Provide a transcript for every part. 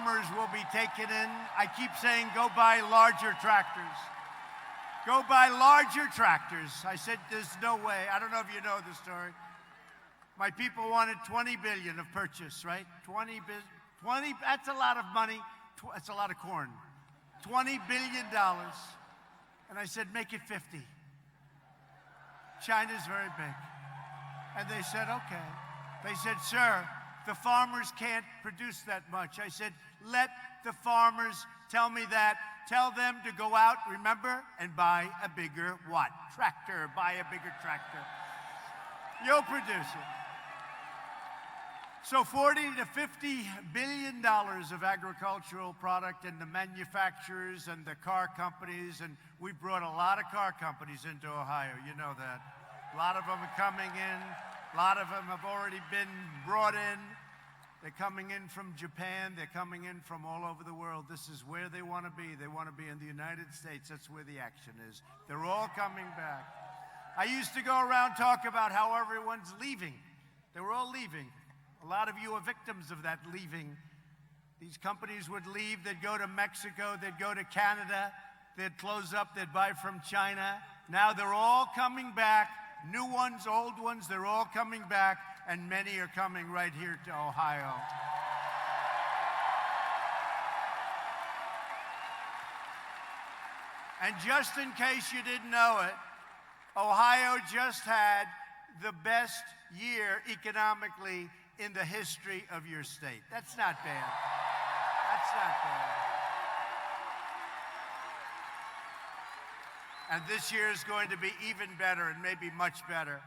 farmers will be taken in. I keep saying go buy larger tractors. Go buy larger tractors. I said there's no way. I don't know if you know the story. My people wanted $20 billion of purchase, right? 20, that's a lot of money. That's a lot of corn. $20 billion. And I said, make it 50. China's very big. And they said, okay. They said, sir, the farmers can't produce that much. I said, let the farmers tell me that. Tell them to go out, remember, and buy a bigger what? Tractor. Buy a bigger tractor. You'll produce it. So $40 to $50 billion of agricultural product, and the manufacturers and the car companies, and we brought a lot of car companies into Ohio, you know that. A lot of them are coming in. A lot of them have already been brought in. They're coming in from Japan. They're coming in from all over the world. This is where they want to be. They want to be in the United States. That's where the action is. They're all coming back. I used to go around talk about how everyone's leaving. They were all leaving. A lot of you are victims of that leaving. These companies would leave. They'd go to Mexico. They'd go to Canada. They'd close up. They'd buy from China. Now they're all coming back. New ones, old ones, they're all coming back, and many are coming right here to Ohio. And just in case you didn't know it, Ohio just had the best year economically in the history of your state. That's not bad. That's not bad. And this year is going to be even better and maybe much better.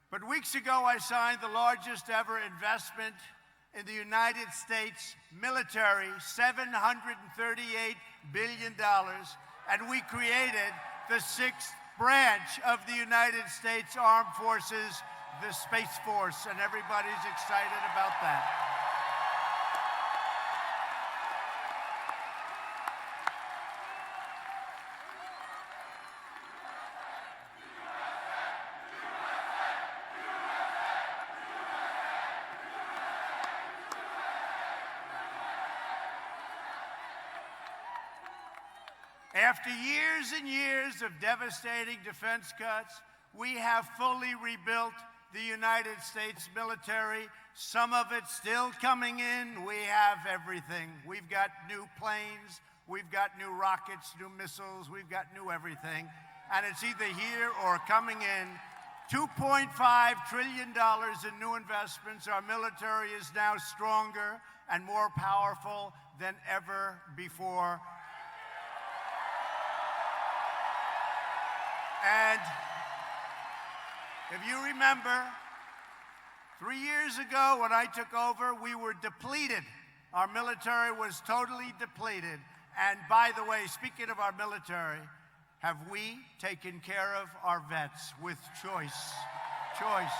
But weeks ago, I signed the largest ever investment in the United States military, $738 billion, and we created the sixth branch of the United States Armed Forces, the Space Force, and everybody's excited about that. After years and years of devastating defense cuts, we have fully rebuilt the United States military. Some of it still coming in. We have everything. We've got new planes. We've got new rockets, new missiles. We've got new everything. And it's either here or coming in. $2.5 trillion in new investments. Our military is now stronger and more powerful than ever before. And if you remember, 3 years ago when I took over, we were depleted. Our military was totally depleted. And by the way, speaking of our military, have we taken care of our vets with choice? Choice.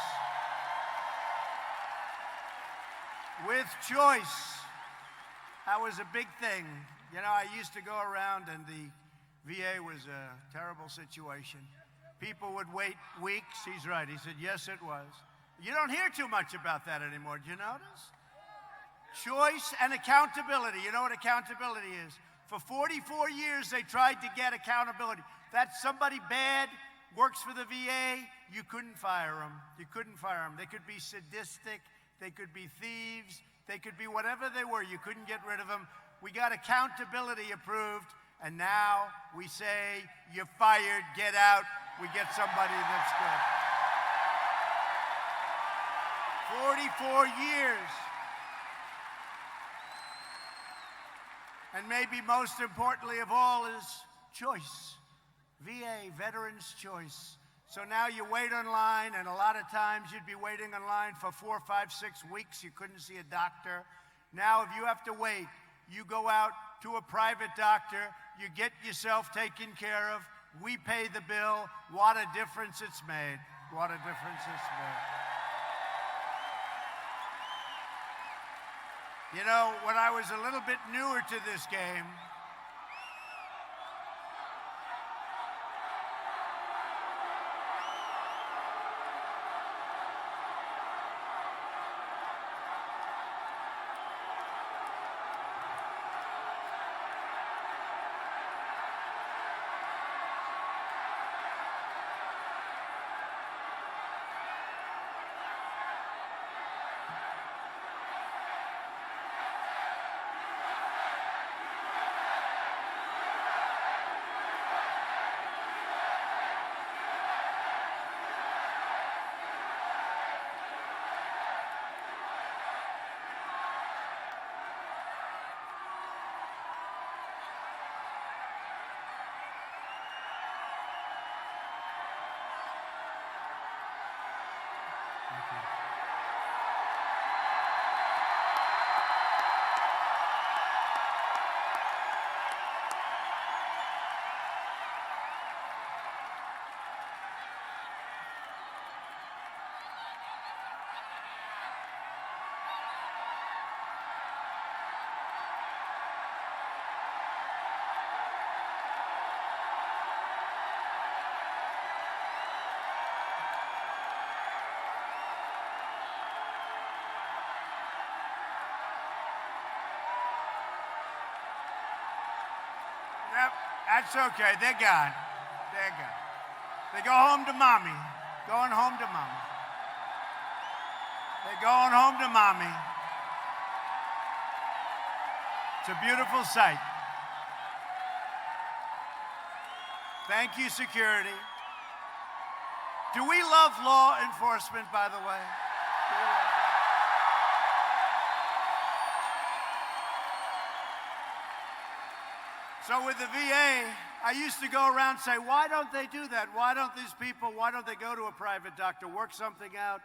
With choice. That was a big thing. You know, I used to go around and the VA was a terrible situation. People would wait weeks. He's right. He said, yes, it was. You don't hear too much about that anymore. Do you notice? Choice and accountability. You know what accountability is? For 44 years, they tried to get accountability. That's somebody bad, works for the VA, you couldn't fire them. You couldn't fire them. They could be sadistic. They could be thieves. They could be whatever they were. You couldn't get rid of them. We got accountability approved. And now we say, you're fired, get out. We get somebody that's good. 44 years. And maybe most importantly of all is choice. VA, Veterans Choice. So now you wait online, and a lot of times you'd be waiting online for 4, 5, 6 weeks. You couldn't see a doctor. Now if you have to wait, you go out to a private doctor, you get yourself taken care of, we pay the bill. What a difference it's made. What a difference it's made. You know, when I was a little bit newer to this game, Yep, that's okay. They're gone. They're gone. They go home to mommy. Going home to mommy. They're going home to mommy. It's a beautiful sight. Thank you, security. Do we love law enforcement, by the way? So with the VA, I used to go around and say, why don't they do that? Why don't they go to a private doctor, work something out?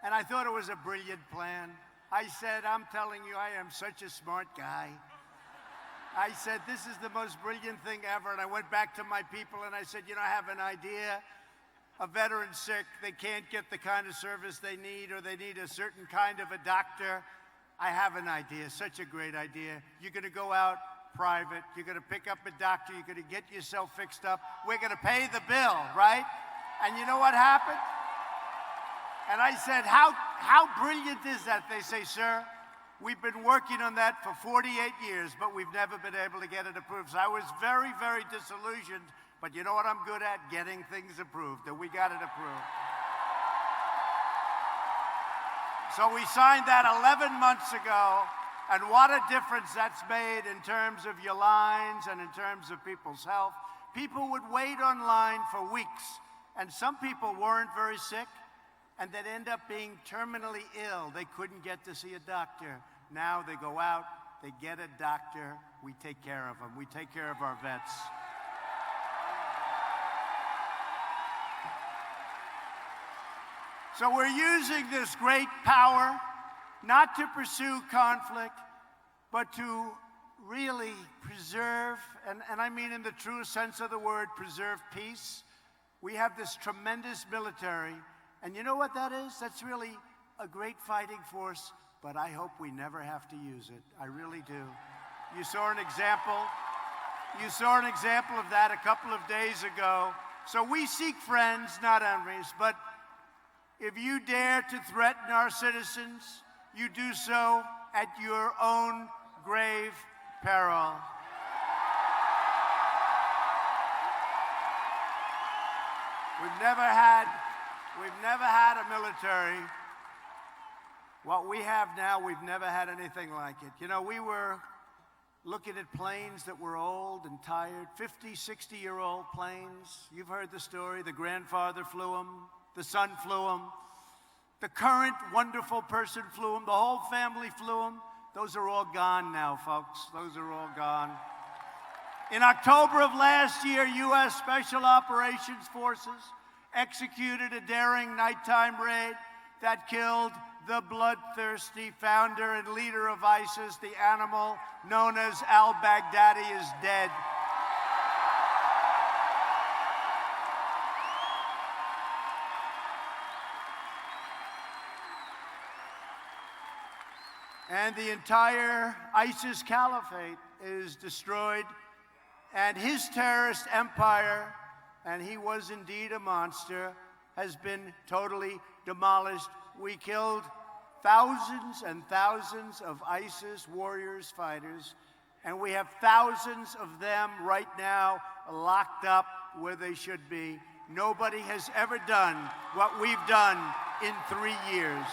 And I thought it was a brilliant plan. I said, I'm telling you, I am such a smart guy. I said, this is the most brilliant thing ever. And I went back to my people and I said, I have an idea. A veteran's sick, they can't get the kind of service they need, or they need a certain kind of a doctor. I have an idea, such a great idea. You're gonna go out private, you're gonna pick up a doctor, you're gonna get yourself fixed up, we're gonna pay the bill, right? And you know what happened? And I said, how brilliant is that? They say, sir, we've been working on that for 48 years, but we've never been able to get it approved. So I was very, very disillusioned, but you know what I'm good at? Getting things approved, and we got it approved. So we signed that 11 months ago, and what a difference that's made in terms of your lines and in terms of people's health. People would wait online for weeks, and some people weren't very sick, and they'd end up being terminally ill. They couldn't get to see a doctor. Now they go out, they get a doctor, we take care of them. We take care of our vets. So we're using this great power not to pursue conflict, but to really preserve, and I mean in the truest sense of the word, preserve peace. We have this tremendous military, and you know what that is? That's really a great fighting force, but I hope we never have to use it. I really do. You saw an example. You saw an example of that a couple of days ago. So we seek friends, not enemies, but if you dare to threaten our citizens, you do so at your own grave peril. We've never had a military. What we have now, we've never had anything like it. We were looking at planes that were old and tired, 50, 60-year-old planes. You've heard the story. The grandfather flew them. The son flew them. The current wonderful person flew them. The whole family flew them. Those are all gone now, folks. Those are all gone. In October of last year, U.S. Special Operations Forces executed a daring nighttime raid that killed the bloodthirsty founder and leader of ISIS. The animal known as al-Baghdadi is dead. And the entire ISIS caliphate is destroyed, and his terrorist empire, and he was indeed a monster, has been totally demolished. We killed thousands and thousands of ISIS warriors, fighters, and we have thousands of them right now locked up where they should be. Nobody has ever done what we've done in 3 years.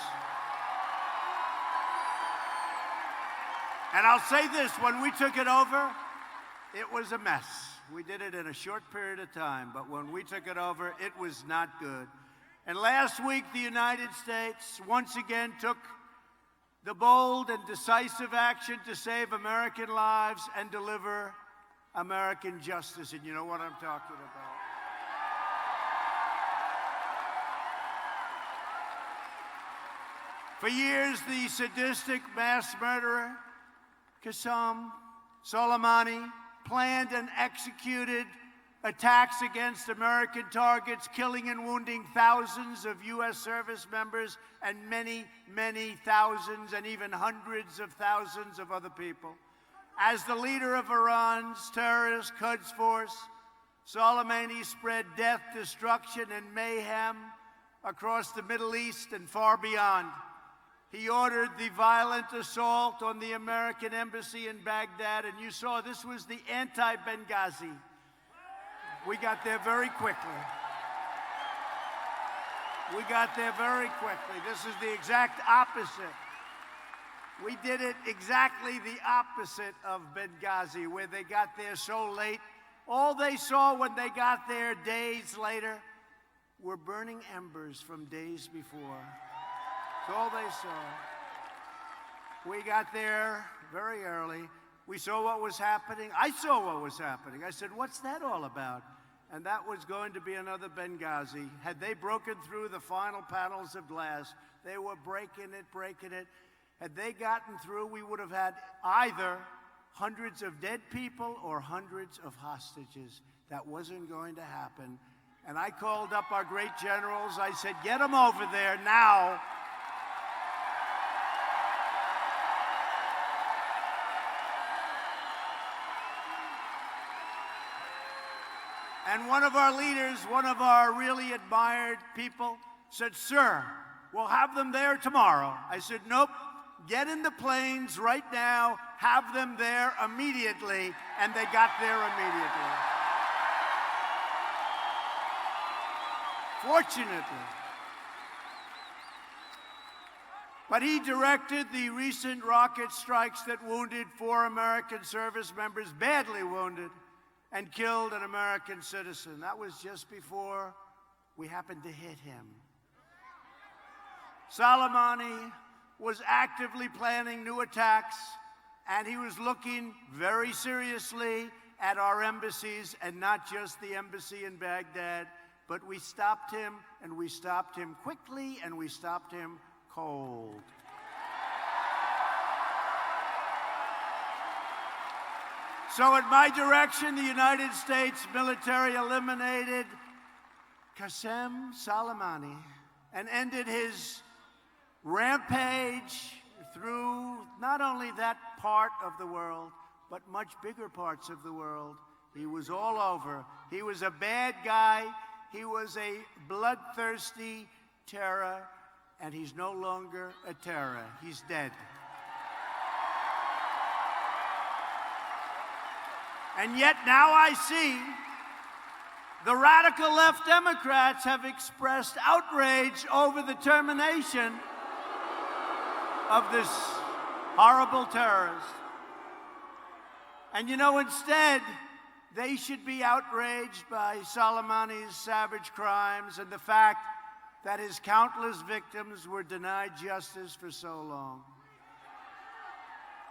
And I'll say this, when we took it over, it was a mess. We did it in a short period of time, but when we took it over, it was not good. And last week, the United States once again took the bold and decisive action to save American lives and deliver American justice. And you know what I'm talking about. For years, the sadistic mass murderer Qasem Soleimani planned and executed attacks against American targets, killing and wounding thousands of U.S. service members and many, many thousands and even hundreds of thousands of other people. As the leader of Iran's terrorist Quds Force, Soleimani spread death, destruction, and mayhem across the Middle East and far beyond. He ordered the violent assault on the American embassy in Baghdad, and you saw this was the anti-Benghazi. We got there very quickly. We got there very quickly. This is the exact opposite. We did it exactly the opposite of Benghazi, where they got there so late. All they saw when they got there days later were burning embers from days before. That's all they saw. We got there very early. We saw what was happening. I saw what was happening. I said, what's that all about? And that was going to be another Benghazi. Had they broken through the final panels of glass, they were breaking it. Had they gotten through, we would have had either hundreds of dead people or hundreds of hostages. That wasn't going to happen. And I called up our great generals. I said, get them over there now. And one of our leaders, one of our really admired people, said, sir, we'll have them there tomorrow. I said, nope, get in the planes right now, have them there immediately, and they got there immediately. Fortunately. But he directed the recent rocket strikes that wounded 4 American service members, badly wounded, and killed an American citizen. That was just before we happened to hit him. Soleimani was actively planning new attacks, and he was looking very seriously at our embassies, and not just the embassy in Baghdad, but we stopped him, and we stopped him quickly, and we stopped him cold. So at my direction, the United States military eliminated Qasem Soleimani and ended his rampage through not only that part of the world, but much bigger parts of the world. He was all over. He was a bad guy. He was a bloodthirsty terror, and he's no longer a terror. He's dead. And yet now I see the radical left Democrats have expressed outrage over the termination of this horrible terrorist. And you know, instead, they should be outraged by Soleimani's savage crimes and the fact that his countless victims were denied justice for so long.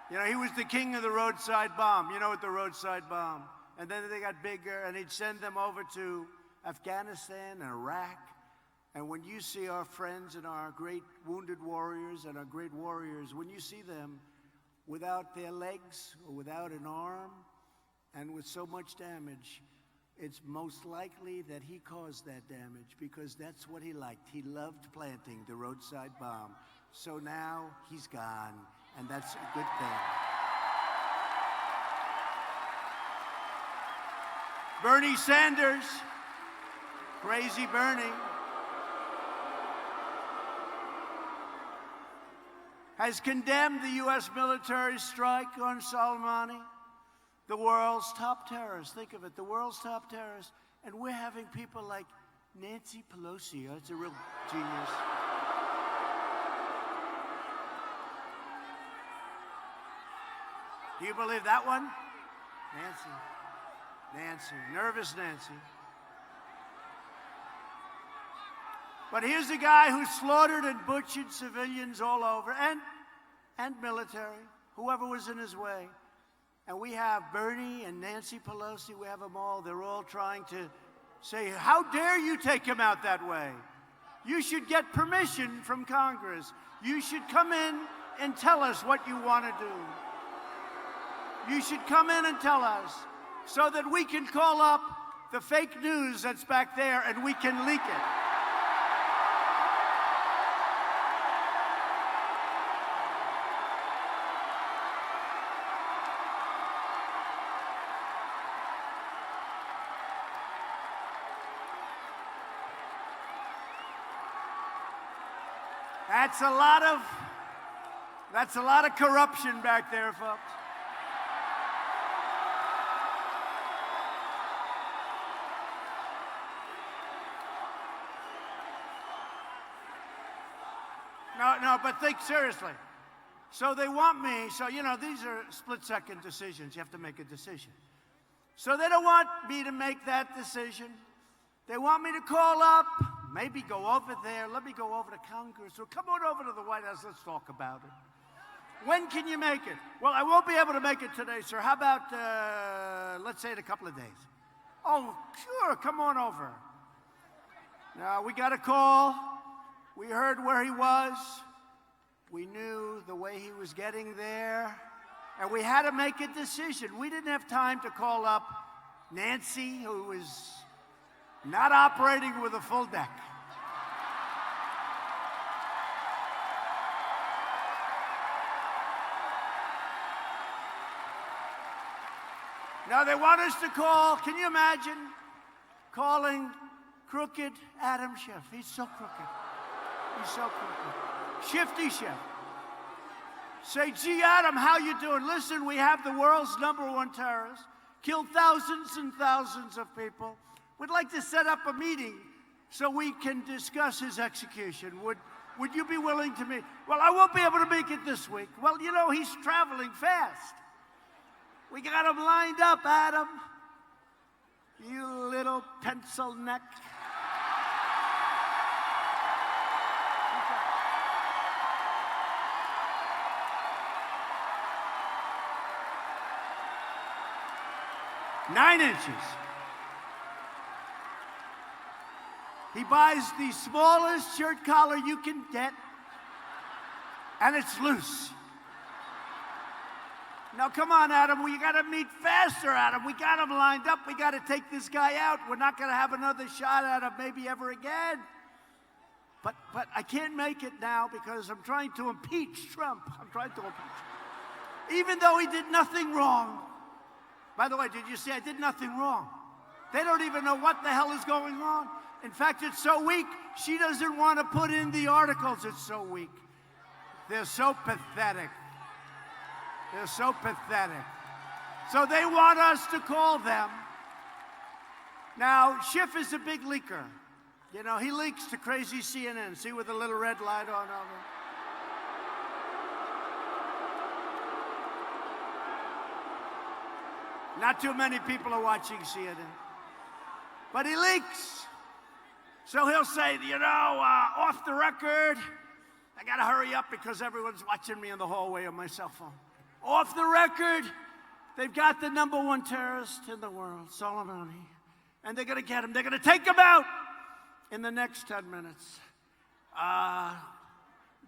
You know, he was the king of the roadside bomb. You know what the roadside bomb? And then they got bigger, and he'd send them over to Afghanistan and Iraq. And when you see our friends and our great wounded warriors and our great warriors, when you see them without their legs or without an arm and with so much damage, it's most likely that he caused that damage, because that's what he liked. He loved planting the roadside bomb. So now he's gone. And that's a good thing. Bernie Sanders, crazy Bernie, has condemned the U.S. military strike on Soleimani, the world's top terrorist. Think of it, the world's top terrorist. And we're having people like Nancy Pelosi. That's a real genius. Do you believe that one? Nancy, nervous Nancy. But here's a guy who slaughtered and butchered civilians all over, and military, whoever was in his way. And we have Bernie and Nancy Pelosi, we have them all. They're all trying to say, how dare you take him out that way? You should get permission from Congress. You should come in and tell us what you want to do. You should come in and tell us so that we can call up the fake news that's back there and we can leak it. That's a lot of That's a lot of corruption back there, folks. No, but think seriously. So they want me, so, you know, these are split-second decisions. You have to make a decision. So they don't want me to make that decision. They want me to call up, maybe go over there. Let me go over to Congress. So come on over to the White House. Let's talk about it. When can you make it? Well, I won't be able to make it today, sir. How about, let's say, in a couple of days? Oh, sure. Come on over. Now, we got a call. We heard where he was. We knew the way he was getting there. And we had to make a decision. We didn't have time to call up Nancy, who was not operating with a full deck. Now they want us to call, can you imagine calling crooked Adam Schiff? He's so crooked. He's so crooked. Shifty Schiff. Say, gee, Adam, how you doing? Listen, we have the world's #1 terrorist, killed thousands and thousands of people. We'd like to set up a meeting so we can discuss his execution. Would you be willing to meet? Well, I won't be able to make it this week. Well, you know, he's traveling fast. We got him lined up, Adam. You little pencil neck. Nine inches. He buys the smallest shirt collar you can get, and it's loose. Now, come on, Adam. We got to meet faster, Adam. We got him lined up. We got to take this guy out. We're not going to have another shot at him maybe ever again. But I can't make it now because I'm trying to impeach Trump. I'm trying to impeach him. Even though he did nothing wrong. By the way, did you see I did nothing wrong? They don't even know what the hell is going on. In fact, it's so weak, she doesn't want to put in the articles. It's so weak. They're so pathetic. They're so pathetic. So they want us to call them. Now, Schiff is a big leaker. You know, he leaks to crazy CNN. See with the little red light on over? Not too many people are watching CNN. But he leaks. So he'll say, you know, off the record, I got to hurry up because everyone's watching me in the hallway on my cell phone. Off the record, they've got the #1 terrorist in the world, Soleimani. And they're going to get him. They're going to take him out in the next 10 minutes.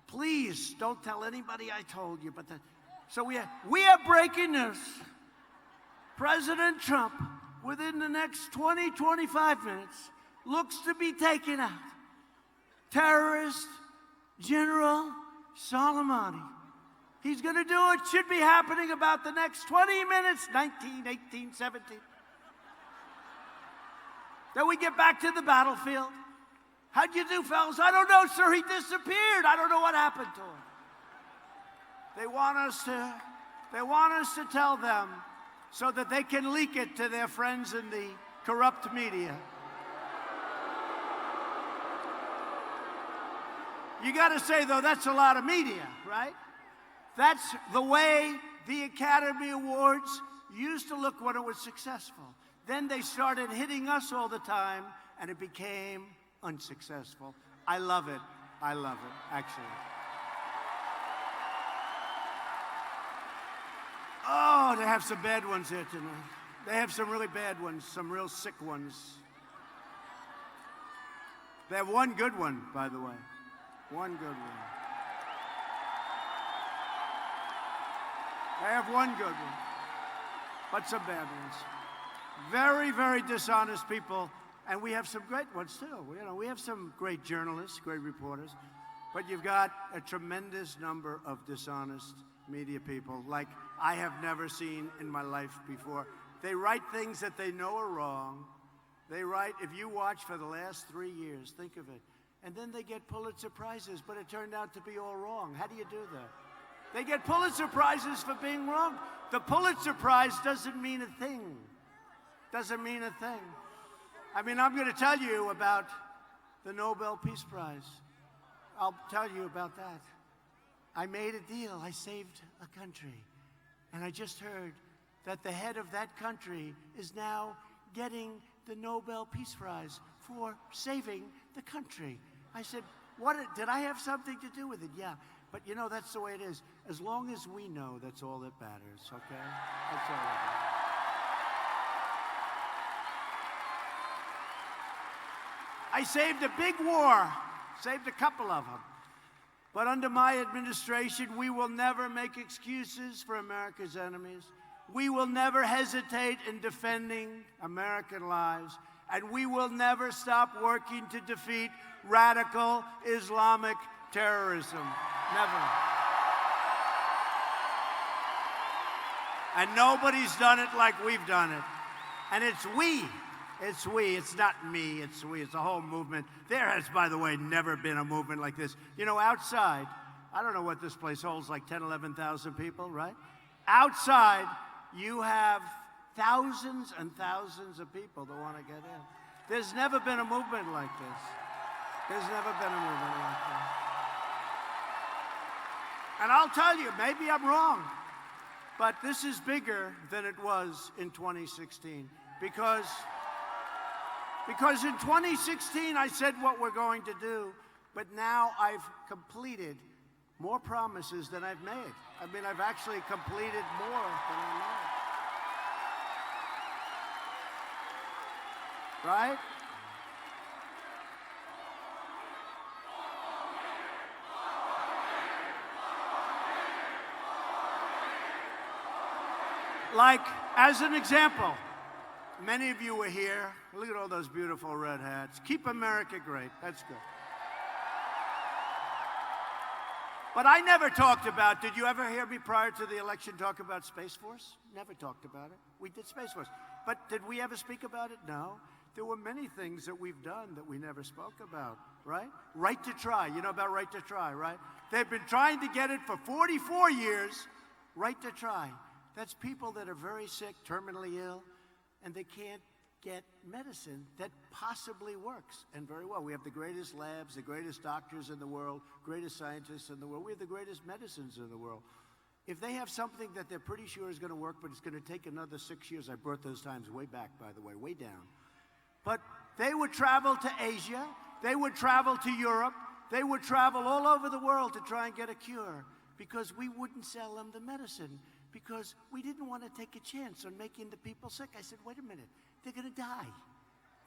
Please don't tell anybody I told you. So we have breaking news. President Trump, within the next 20, 25 minutes, looks to be taken out. Terrorist General Soleimani. He's going to do it. Should be happening about the next 20 minutes, 19, 18, 17. Then we get back to the battlefield. How'd you do, fellas? I don't know, sir. He disappeared. I don't know what happened to him. They want us to tell them so that they can leak it to their friends in the corrupt media. You got to say, though, that's a lot of media, right? That's the way the Academy Awards used to look when it was successful. Then they started hitting us all the time, and it became unsuccessful. I love it. I love it, actually. Oh, they have some bad ones here tonight. They have some really bad ones, some real sick ones. They have one good one, by the way. One good one. They have one good one, but some bad ones. Very, very dishonest people, and we have some great ones, too. You know, we have some great journalists, great reporters, but you've got a tremendous number of dishonest media people like I have never seen in my life before. They write things that they know are wrong. They write, if you watch for the last 3 years, think of it, and then they get Pulitzer Prizes, but it turned out to be all wrong. How do you do that? They get Pulitzer Prizes for being wrong. The Pulitzer Prize doesn't mean a thing. Doesn't mean a thing. I mean, I'm going to tell you about the Nobel Peace Prize. I'll tell you about that. I made a deal. I saved a country. And I just heard that the head of that country is now getting the Nobel Peace Prize for saving the country. I said, did I have something to do with it? Yeah. But you know, that's the way it is. As long as we know, that's all that matters, okay? That's all that matters. I saved a big war, saved a couple of them. But under my administration, we will never make excuses for America's enemies. We will never hesitate in defending American lives. And we will never stop working to defeat radical Islamic terrorism. Never. And nobody's done it like we've done it. And it's we. It's we. It's not me. It's we. It's a whole movement. There has, by the way, never been a movement like this. You know, outside, I don't know what this place holds, like 10, 11,000 people, right? Outside, you have thousands and thousands of people that want to get in. There's never been a movement like this. There's never been a movement like this. And I'll tell you, maybe I'm wrong, but this is bigger than it was in 2016. Because in 2016, I said what we're going to do, but now I've completed more promises than I've made. I mean, I've actually completed more than I made. Right? Like, as an example, many of you were here. Look at all those beautiful red hats. Keep America great. That's good. But I never talked about, did you ever hear me prior to the election talk about Space Force? Never talked about it. We did Space Force. But did we ever speak about it? No. There were many things that we've done that we never spoke about, right? Right to try. You know about right to try, right? They've been trying to get it for 44 years. Right to try. That's people that are very sick, terminally ill, and they can't get medicine that possibly works, and very well. We have the greatest labs, the greatest doctors in the world, greatest scientists in the world. We have the greatest medicines in the world. If they have something that they're pretty sure is going to work, but it's going to take another 6 years, I brought those times way back, by the way, way down. But they would travel to Asia, they would travel to Europe, they would travel all over the world to try and get a cure, because we wouldn't sell them the medicine, because we didn't want to take a chance on making the people sick. I said, wait a minute, they're going to die.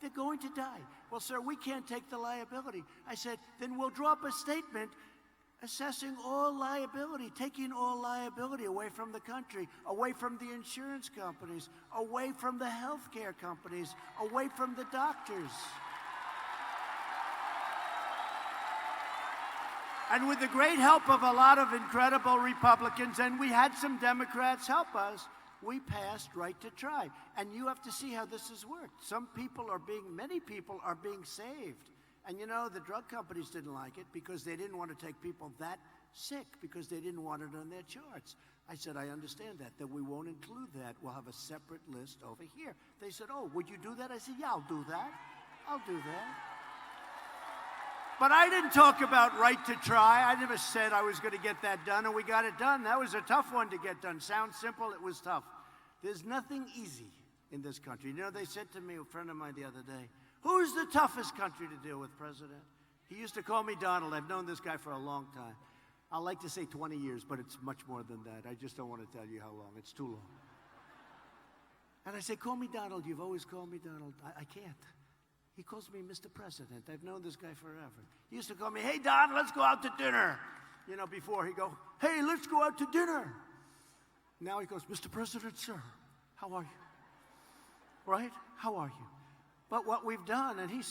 They're going to die. Well, sir, we can't take the liability. I said, then we'll drop a statement assessing all liability, taking all liability away from the country, away from the insurance companies, away from the healthcare companies, away from the doctors. And with the great help of a lot of incredible Republicans, and we had some Democrats help us, we passed right to try. And you have to see how this has worked. Many people are being saved. And you know, the drug companies didn't like it because they didn't want to take people that sick, because they didn't want it on their charts. I said, I understand that we won't include that. We'll have a separate list over here. They said, oh, would you do that? I said, yeah, I'll do that. I'll do that. But I didn't talk about right to try. I never said I was going to get that done, and we got it done. That was a tough one to get done. Sounds simple, it was tough. There's nothing easy in this country. You know, they said to me, a friend of mine the other day, who's the toughest country to deal with, President? He used to call me Donald. I've known this guy for a long time. I like to say 20 years, but it's much more than that. I just don't want to tell you how long. It's too long. And I say, call me Donald. You've always called me Donald. I can't. He calls me Mr. President. I've known this guy forever. He used to call me, hey, Don, let's go out to dinner. You know, before he'd go, hey, let's go out to dinner. Now he goes, Mr. President, sir, how are you? Right? How are you? But what we've done, and he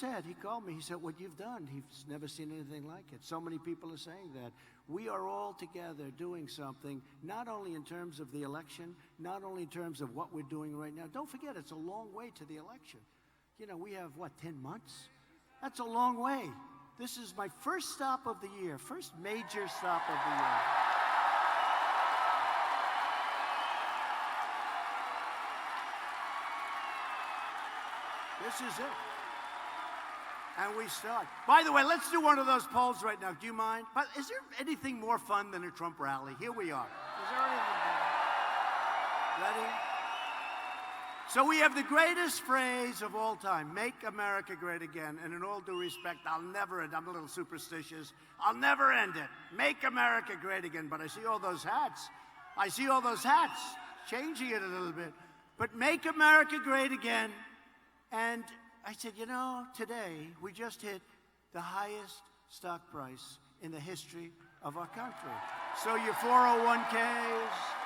called me, he said, what you've done, he's never seen anything like it. So many people are saying that. We are all together doing something, not only in terms of the election, not only in terms of what we're doing right now. Don't forget, it's a long way to the election. You know, we have, 10 months? That's a long way. This is my first stop of the year, first major stop of the year. This is it. And we start. By the way, let's do one of those polls right now. Do you mind? But is there anything more fun than a Trump rally? Here we are. Is there anything better? Ready? So we have the greatest phrase of all time, make America great again. And in all due respect, I'll never end. I'm a little superstitious. I'll never end it. Make America great again. But I see all those hats. I see all those hats, changing it a little bit. But make America great again. And I said, you know, today we just hit the highest stock price in the history of our country. So your 401ks,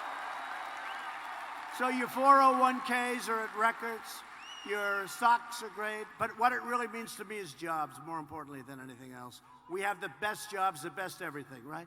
are at records. Your stocks are great. But what it really means to me is jobs, more importantly than anything else. We have the best jobs, the best everything, right?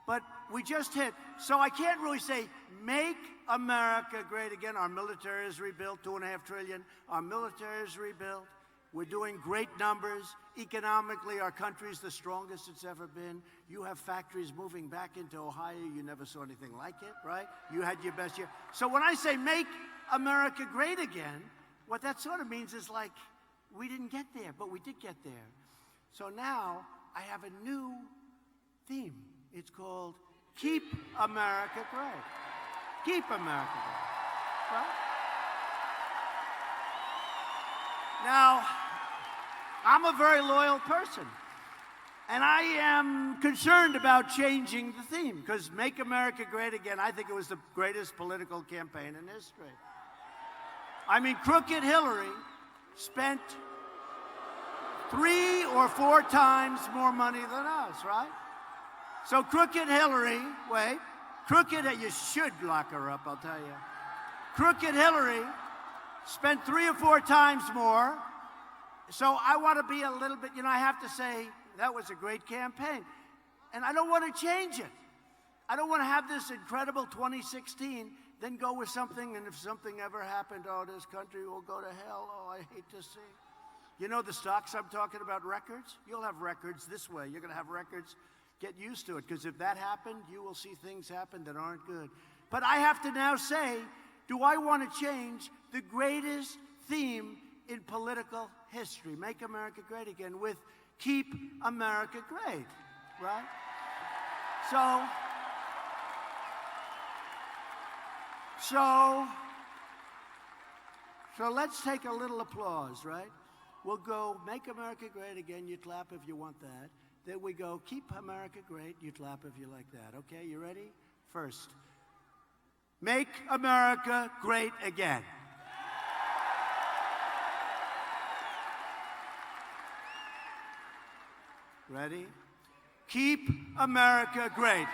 But we just hit. So I can't really say, make America great again. Our military is rebuilt, $2.5 trillion. Our military is rebuilt. We're doing great numbers. Economically, our country's the strongest it's ever been. You have factories moving back into Ohio. You never saw anything like it, right? You had your best year. So when I say make America great again, what that sort of means is like, we didn't get there, but we did get there. So now I have a new theme. It's called Keep America Great. Keep America Great. Right? Now, I'm a very loyal person, and I am concerned about changing the theme, because Make America Great Again, I think it was the greatest political campaign in history. I mean, crooked Hillary spent 3 or 4 times more money than us, right? So crooked Hillary, you should lock her up, I'll tell you. Crooked Hillary spent 3 or 4 times more. So I want to be a little bit, I have to say, that was a great campaign. And I don't want to change it. I don't want to have this incredible 2016, then go with something, and if something ever happened, oh, this country will go to hell. Oh, I hate to see. You know the stocks I'm talking about, records? You'll have records this way. You're going to have records. Get used to it, because if that happened, you will see things happen that aren't good. But I have to now say, do I want to change the greatest theme in political history, Make America Great Again, with Keep America Great, right? So let's take a little applause, right? We'll go, Make America Great Again, you clap if you want that. Then we go, Keep America Great, you clap if you like that. Okay, you ready? First, Make America Great Again. Ready? Keep America Great.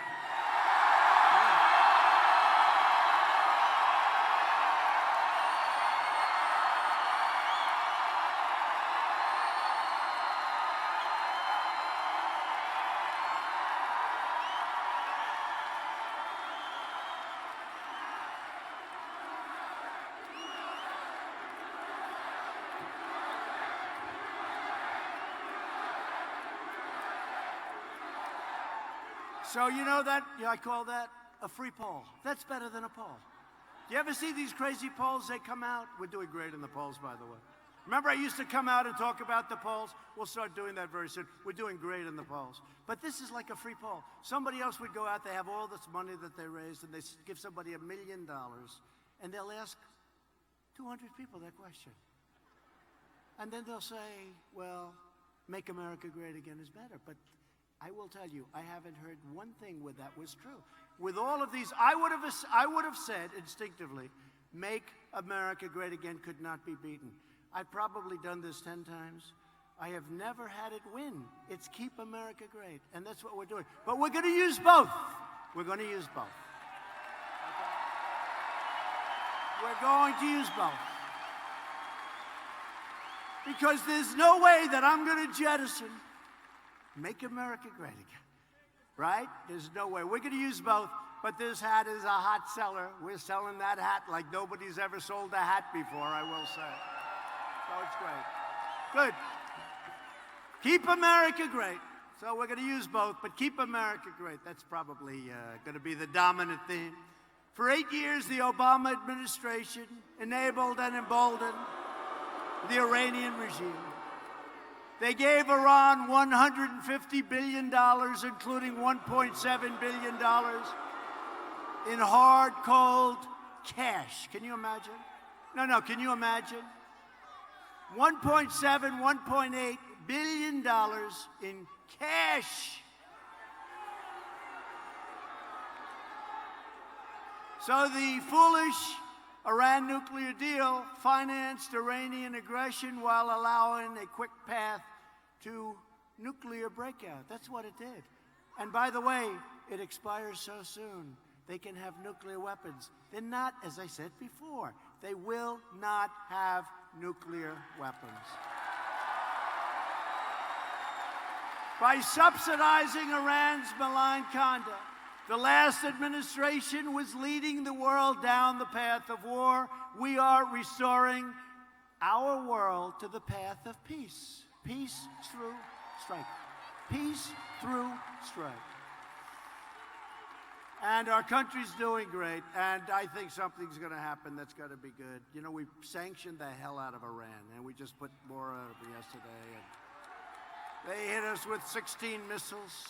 So you know that, I call that a free poll. That's better than a poll. Do you ever see these crazy polls? They come out. We're doing great in the polls, by the way. Remember I used to come out and talk about the polls? We'll start doing that very soon. We're doing great in the polls. But this is like a free poll. Somebody else would go out, they have all this money that they raised, and they give somebody $1 million, and they'll ask 200 people that question. And then they'll say, well, Make America Great Again is better. But I will tell you, I haven't heard one thing where that was true. With all of these, I would have said instinctively, Make America Great Again could not be beaten. I've probably done this 10 times. I have never had it win. It's Keep America Great, and that's what we're doing. But we're going to use both. We're going to use both. Okay? We're going to use both. Because there's no way that I'm going to jettison Make America Great Again, right? There's no way. We're going to use both, but this hat is a hot seller. We're selling that hat like nobody's ever sold a hat before, I will say. So it's great. Good. Keep America Great. So we're going to use both, but Keep America Great. That's probably going to be the dominant theme. For 8 years, the Obama administration enabled and emboldened the Iranian regime. They gave Iran $150 billion, including $1.7 billion in hard, cold cash. Can you imagine? No, can you imagine? 1.7, $1.8 billion in cash. So the foolish Iran nuclear deal financed Iranian aggression while allowing a quick path to nuclear breakout. That's what it did. And by the way, it expires so soon. They can have nuclear weapons. They're not, as I said before, they will not have nuclear weapons. By subsidizing Iran's malign conduct, the last administration was leading the world down the path of war. We are restoring our world to the path of peace. Peace through strike. Peace through strike. And our country's doing great, and I think something's going to happen that's going to be good. You know, we sanctioned the hell out of Iran, and we just put more out of it yesterday. And they hit us with 16 missiles.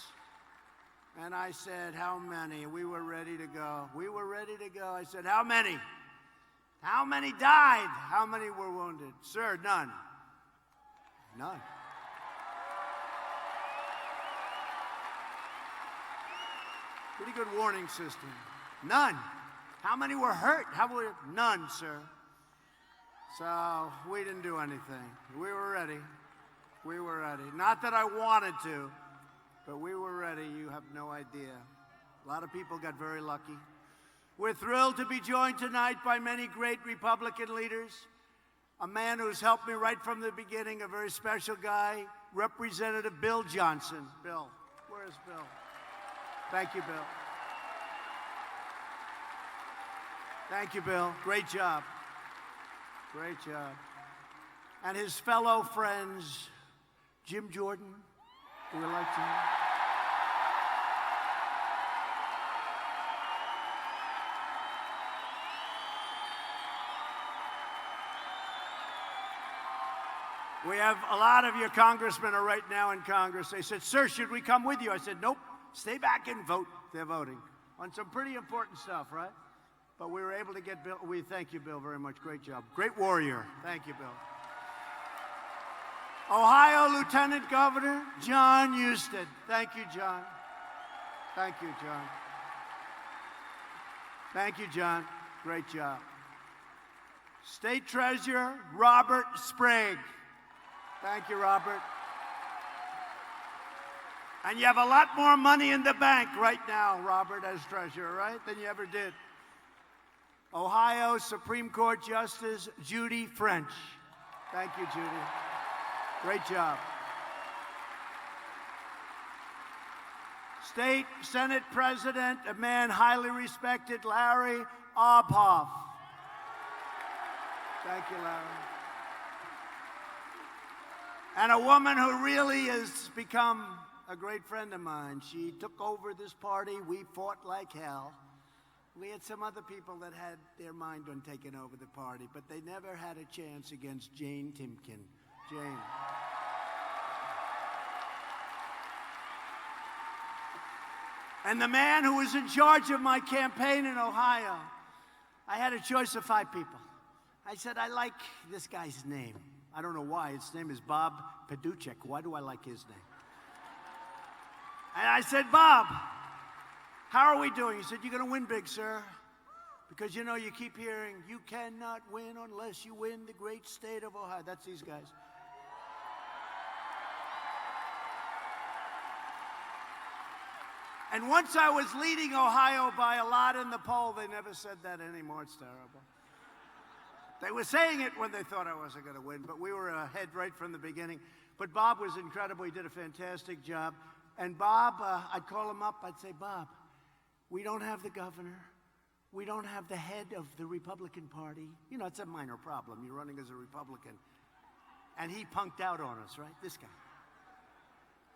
And I said, how many? We were ready to go. We were ready to go. I said, how many? How many died? How many were wounded? Sir, none. None. Pretty good warning system. None. How many were hurt? None, sir. So we didn't do anything. We were ready. We were ready. Not that I wanted to, but we were ready. You have no idea. A lot of people got very lucky. We're thrilled to be joined tonight by many great Republican leaders. A man who's helped me right from the beginning, a very special guy, Representative Bill Johnson. Bill, where's Bill? Thank you, Bill. Thank you, Bill. Great job. Great job. And his fellow friends, Jim Jordan. Do we like Jim? We have a lot of your congressmen are right now in Congress. They said, sir, should we come with you? I said, nope, stay back and vote. They're voting on some pretty important stuff, right? But we were able to get Bill. We thank you, Bill, very much. Great job. Great warrior. Thank you, Bill. Ohio Lieutenant Governor John Husted. Thank you, John. Thank you, John. Thank you, John. Great job. State Treasurer Robert Sprague. Thank you, Robert. And you have a lot more money in the bank right now, Robert, as treasurer, right, than you ever did. Ohio Supreme Court Justice Judy French. Thank you, Judy. Great job. State Senate President, a man highly respected, Larry Obhoff. Thank you, Larry. And a woman who really has become a great friend of mine. She took over this party. We fought like hell. We had some other people that had their mind on taking over the party, but they never had a chance against Jane Timken. Jane. And the man who was in charge of my campaign in Ohio, I had a choice of 5 people. I said, I like this guy's name. I don't know why. His name is Bob Paduchek. Why do I like his name? And I said, Bob, how are we doing? He said, you're going to win big, sir. Because, you know, you keep hearing, you cannot win unless you win the great state of Ohio. That's these guys. And once I was leading Ohio by a lot in the poll, they never said that anymore. It's terrible. They were saying it when they thought I wasn't going to win, but we were ahead right from the beginning. But Bob was incredible. He did a fantastic job. And Bob, I'd call him up. I'd say, Bob, we don't have the governor. We don't have the head of the Republican Party. You know, it's a minor problem. You're running as a Republican. And he punked out on us, right? This guy.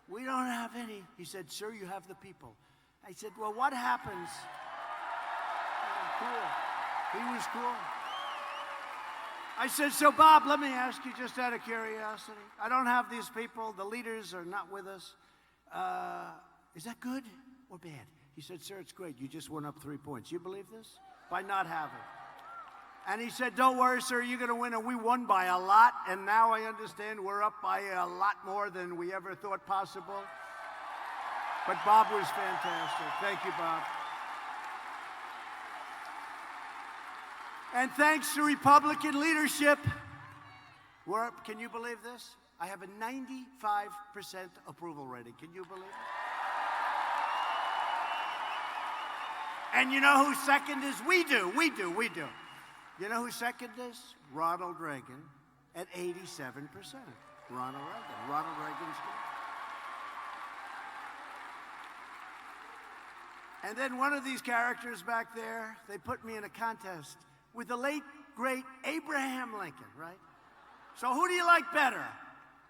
We don't have any. He said, sir, you have the people. I said, well, what happens? Oh, cool. He was cool. I said, so Bob, let me ask you just out of curiosity. I don't have these people. The leaders are not with us. Is that good or bad? He said, sir, it's great. You just went up 3 points. You believe this? By not having. And he said, don't worry, sir, you're going to win. And we won by a lot. And now I understand we're up by a lot more than we ever thought possible. But Bob was fantastic. Thank you, Bob. And thanks to Republican leadership, we're up. Can you believe this? I have a 95% approval rating. Can you believe it? And you know who second is? We do. You know who second is? Ronald Reagan at 87%. Ronald Reagan's good. And then one of these characters back there, they put me in a contest with the late, great Abraham Lincoln, right? So who do you like better,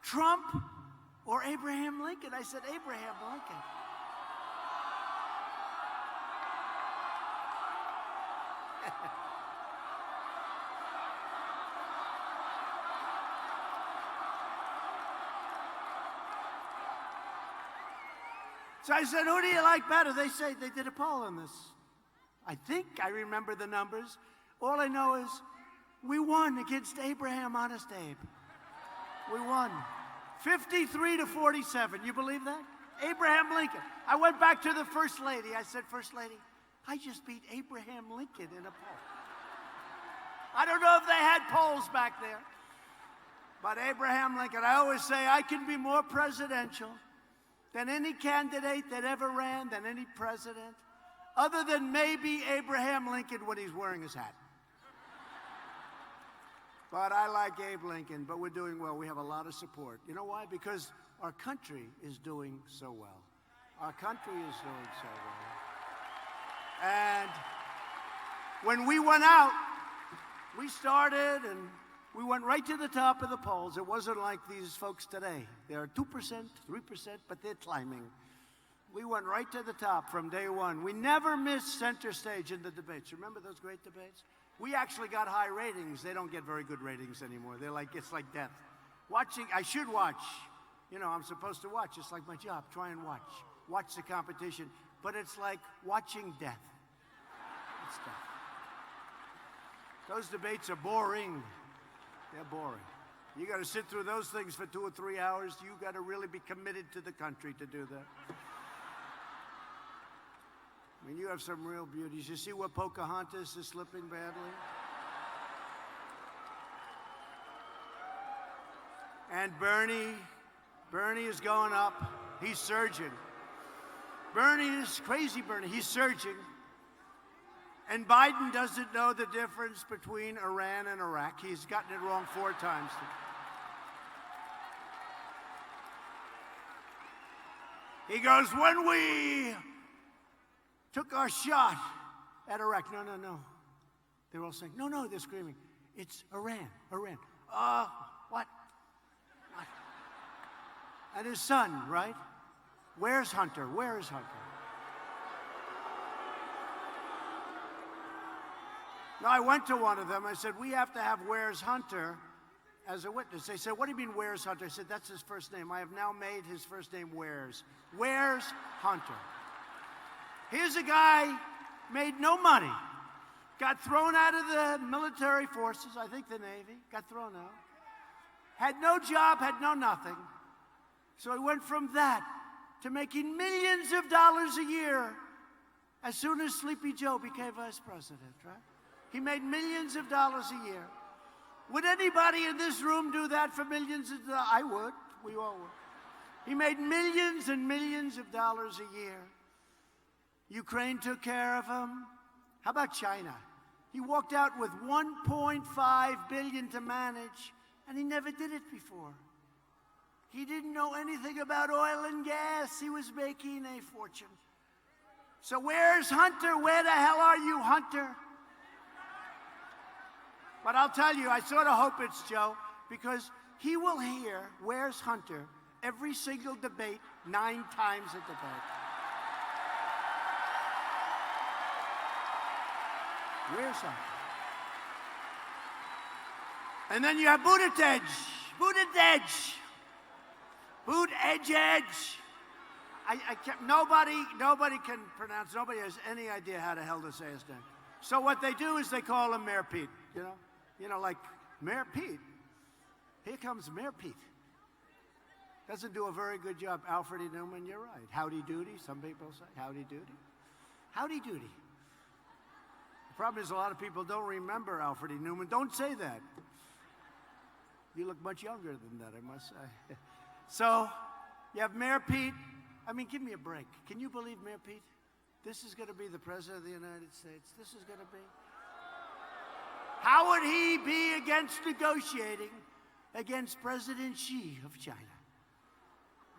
Trump or Abraham Lincoln? I said, Abraham Lincoln. So I said, who do you like better? They say they did a poll on this. I think I remember the numbers. All I know is we won against Abraham, Honest Abe. We won. 53-47. You believe that? Abraham Lincoln. I went back to the First Lady. I said, First Lady, I just beat Abraham Lincoln in a poll. I don't know if they had polls back there. But Abraham Lincoln, I always say I can be more presidential than any candidate that ever ran, than any president, other than maybe Abraham Lincoln when he's wearing his hat. But I like Abe Lincoln, but we're doing well. We have a lot of support. You know why? Because our country is doing so well. Our country is doing so well. And when we went out, we started and we went right to the top of the polls. It wasn't like these folks today. They're 2%, 3%, but they're climbing. We went right to the top from day one. We never missed center stage in the debates. Remember those great debates? We actually got high ratings. They don't get very good ratings anymore. They're like, it's like death. Watching, I should watch. You know, I'm supposed to watch. It's like my job. Try and watch. Watch the competition. But it's like watching death. It's death. Those debates are boring. They're boring. You got to sit through those things for 2 or 3 hours. You got to really be committed to the country to do that. I mean, you have some real beauties. You see what Pocahontas is slipping badly? And Bernie is going up. He's surging. Bernie is crazy, Bernie. He's surging. And Biden doesn't know the difference between Iran and Iraq. He's gotten it wrong 4 times. He goes, when we took our shot at Iraq. No. They're all saying, no, they're screaming. It's Iran. What? And his son, right? Where's Hunter? Where is Hunter? No, I went to one of them. I said, we have to have Where's Hunter as a witness. They said, what do you mean, Where's Hunter? I said, that's his first name. I have now made his first name Where's. Where's Hunter? Here's a guy, made no money, got thrown out of the military forces, I think the Navy, got thrown out, had no job, had no nothing. So he went from that to making millions of dollars a year as soon as Sleepy Joe became vice president, right? He made millions of dollars a year. Would anybody in this room do that for millions of dollars? I would. We all would. He made millions and millions of dollars a year. Ukraine took care of him. How about China? He walked out with $1.5 billion to manage, and he never did it before. He didn't know anything about oil and gas. He was making a fortune. So where's Hunter? Where the hell are you, Hunter? But I'll tell you, I sort of hope it's Joe, because he will hear Where's Hunter every single debate 9 times a debate. Where's Hunter? And then you have Buttigieg. Buttigieg. Buttigieg. I can't, nobody can pronounce, nobody has any idea how the hell to say his name. So what they do is they call him Mayor Pete, you know, like Mayor Pete. Here comes Mayor Pete. Doesn't do a very good job. Alfred E. Newman, you're right. Howdy doody, some people say. Howdy doody. Howdy doody. The problem is a lot of people don't remember Alfred E. Newman. Don't say that. You look much younger than that, I must say. So you have Mayor Pete. I mean, give me a break. Can you believe Mayor Pete? This is going to be the President of the United States. This is going to be. How would he be against negotiating against President Xi of China?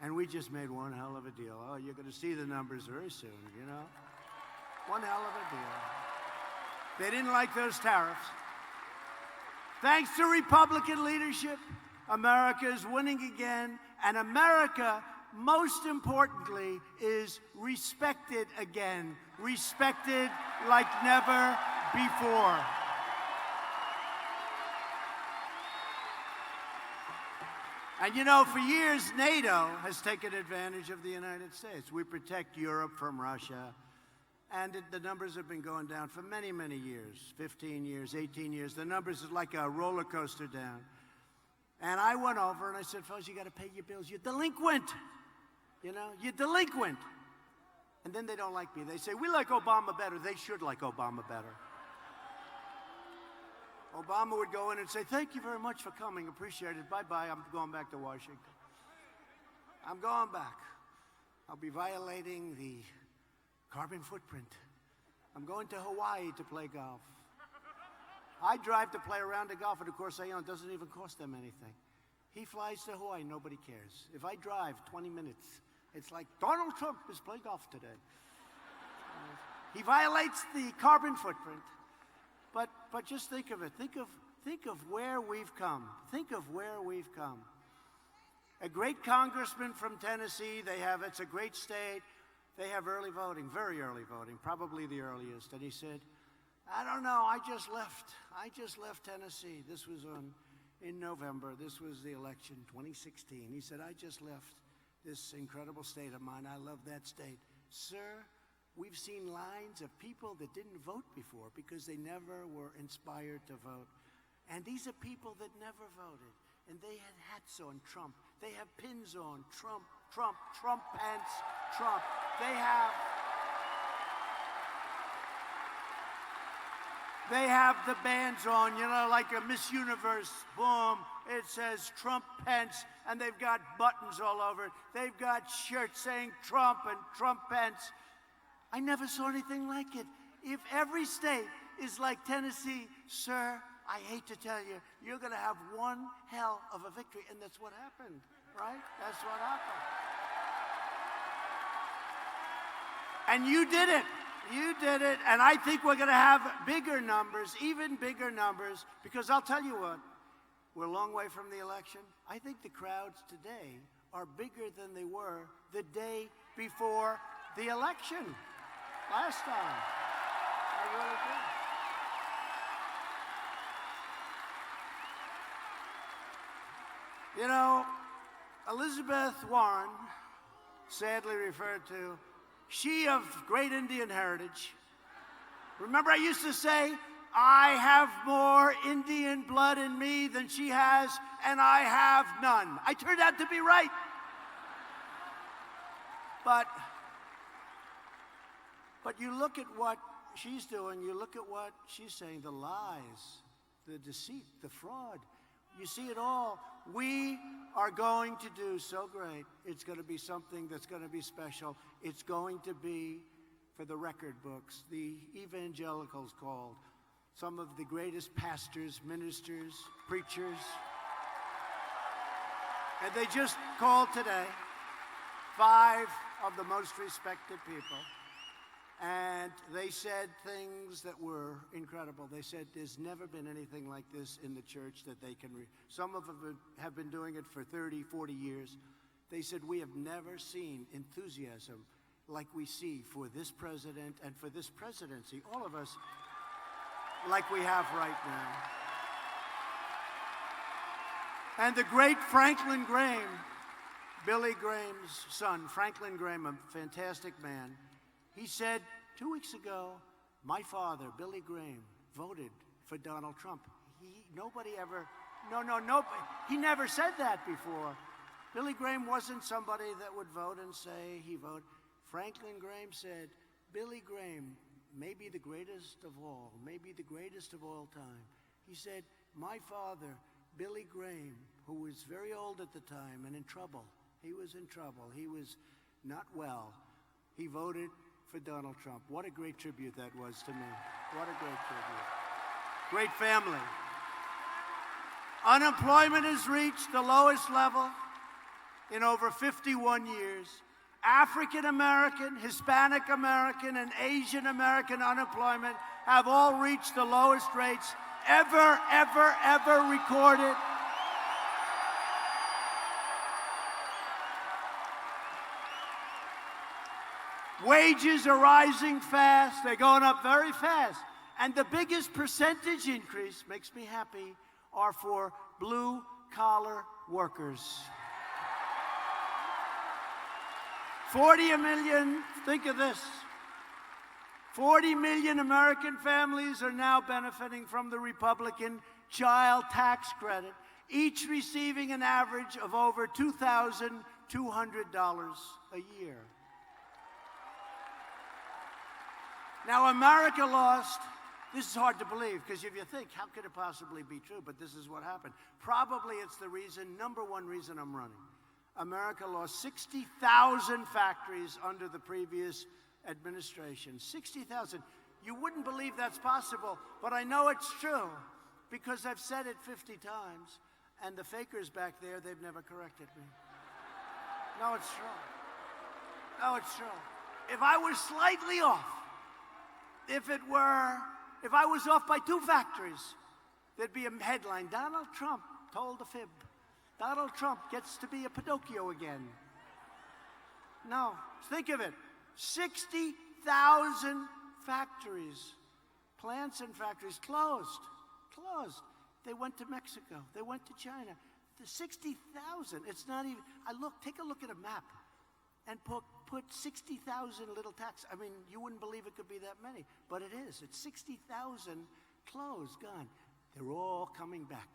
And we just made one hell of a deal. Oh, you're going to see the numbers very soon, you know? One hell of a deal. They didn't like those tariffs. Thanks to Republican leadership, America is winning again, and America, most importantly, is respected again. Respected like never before. And you know, for years, NATO has taken advantage of the United States. We protect Europe from Russia. And the numbers have been going down for many, many years, 15 years, 18 years. The numbers is like a roller coaster down. And I went over and I said, fellas, you got to pay your bills. You're delinquent. You know, you're delinquent. And then they don't like me. They say, we like Obama better. They should like Obama better. Obama would go in and say, thank you very much for coming. Appreciate it. Bye-bye. I'm going back to Washington. I'm going back. I'll be violating the carbon footprint. I'm going to Hawaii to play golf. I drive to play around the golf, and of course, it doesn't even cost them anything. He flies to Hawaii, nobody cares. If I drive 20 minutes, it's like Donald Trump is playing golf today. He violates the carbon footprint. But just think of it. Think of where we've come. Think of where we've come. A great congressman from Tennessee, it's a great state. They have early voting, very early voting, probably the earliest. And he said, I don't know, I just left Tennessee. This was in November. This was the election, 2016. He said, I just left this incredible state of mine. I love that state. Sir, we've seen lines of people that didn't vote before because they never were inspired to vote. And these are people that never voted. And they had hats on Trump. They have pins on Trump, Trump, Trump pants, Trump. They have the bands on, you know, like a Miss Universe, boom, it says Trump Pence, and they've got buttons all over it. They've got shirts saying Trump and Trump Pence. I never saw anything like it. If every state is like Tennessee, sir, I hate to tell you, you're going to have one hell of a victory. And that's what happened, right? That's what happened. And you did it. You did it. And I think we're going to have bigger numbers, even bigger numbers, because I'll tell you what, we're a long way from the election. I think the crowds today are bigger than they were the day before the election last time. I really do. You know, Elizabeth Warren, sadly referred to, she of great Indian heritage. Remember I used to say, I have more Indian blood in me than she has, and I have none. I turned out to be right. But you look at what she's doing, you look at what she's saying, the lies, the deceit, the fraud. You see it all. We are going to do so great. It's going to be something that's going to be special. It's going to be for the record books, the evangelicals called, some of the greatest pastors, ministers, preachers. And they just called today 5 of the most respected people. And they said things that were incredible. They said there's never been anything like this in the church that they can some of them have been doing it for 30, 40 years. They said we have never seen enthusiasm like we see for this president and for this presidency, all of us, like we have right now. And the great Franklin Graham, Billy Graham's son, Franklin Graham, a fantastic man, he said 2 weeks ago, my father, Billy Graham, voted for Donald Trump. Nobody ever, he never said that before. Billy Graham wasn't somebody that would vote and say he voted. Franklin Graham said, Billy Graham may be the greatest of all, maybe the greatest of all time. He said, my father, Billy Graham, who was very old at the time and in trouble, he was in trouble, he was not well, he voted for Donald Trump. What a great tribute that was to me. What a great tribute. Great family. Unemployment has reached the lowest level in over 51 years. African American, Hispanic American, and Asian American unemployment have all reached the lowest rates ever recorded. Wages are rising fast. They're going up very fast. And the biggest percentage increase, makes me happy, are for blue-collar workers. 40 million, think of this, 40 million American families are now benefiting from the Republican child tax credit, each receiving an average of over $2,200 a year. Now, America lost, this is hard to believe, because if you think, how could it possibly be true? But this is what happened. Probably it's the reason, number one reason I'm running. America lost 60,000 factories under the previous administration. 60,000. You wouldn't believe that's possible, but I know it's true, because I've said it 50 times, and the fakers back there, they've never corrected me. No, it's true. No, it's true. If I was slightly off, if I was off by 2 factories, there'd be a headline, Donald Trump told a fib. Donald Trump gets to be a Pinocchio again. No, think of it. 60,000 factories, plants and factories closed. They went to Mexico. They went to China. The 60,000, it's not even, take a look at a map and put 60,000 little tax. I mean, you wouldn't believe it could be that many, but it is. It's 60,000 closed, gone. They're all coming back.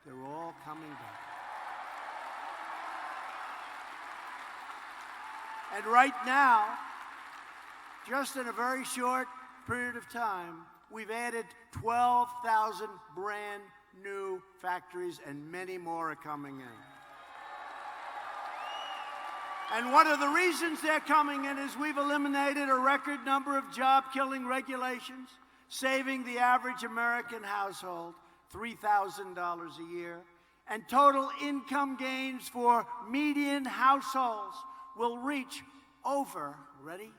They're all coming back. And right now, just in a very short period of time, we've added 12,000 brand new factories, and many more are coming in. And one of the reasons they're coming in is we've eliminated a record number of job-killing regulations, saving the average American household $3,000 a year. And total income gains for median households will reach over, ready,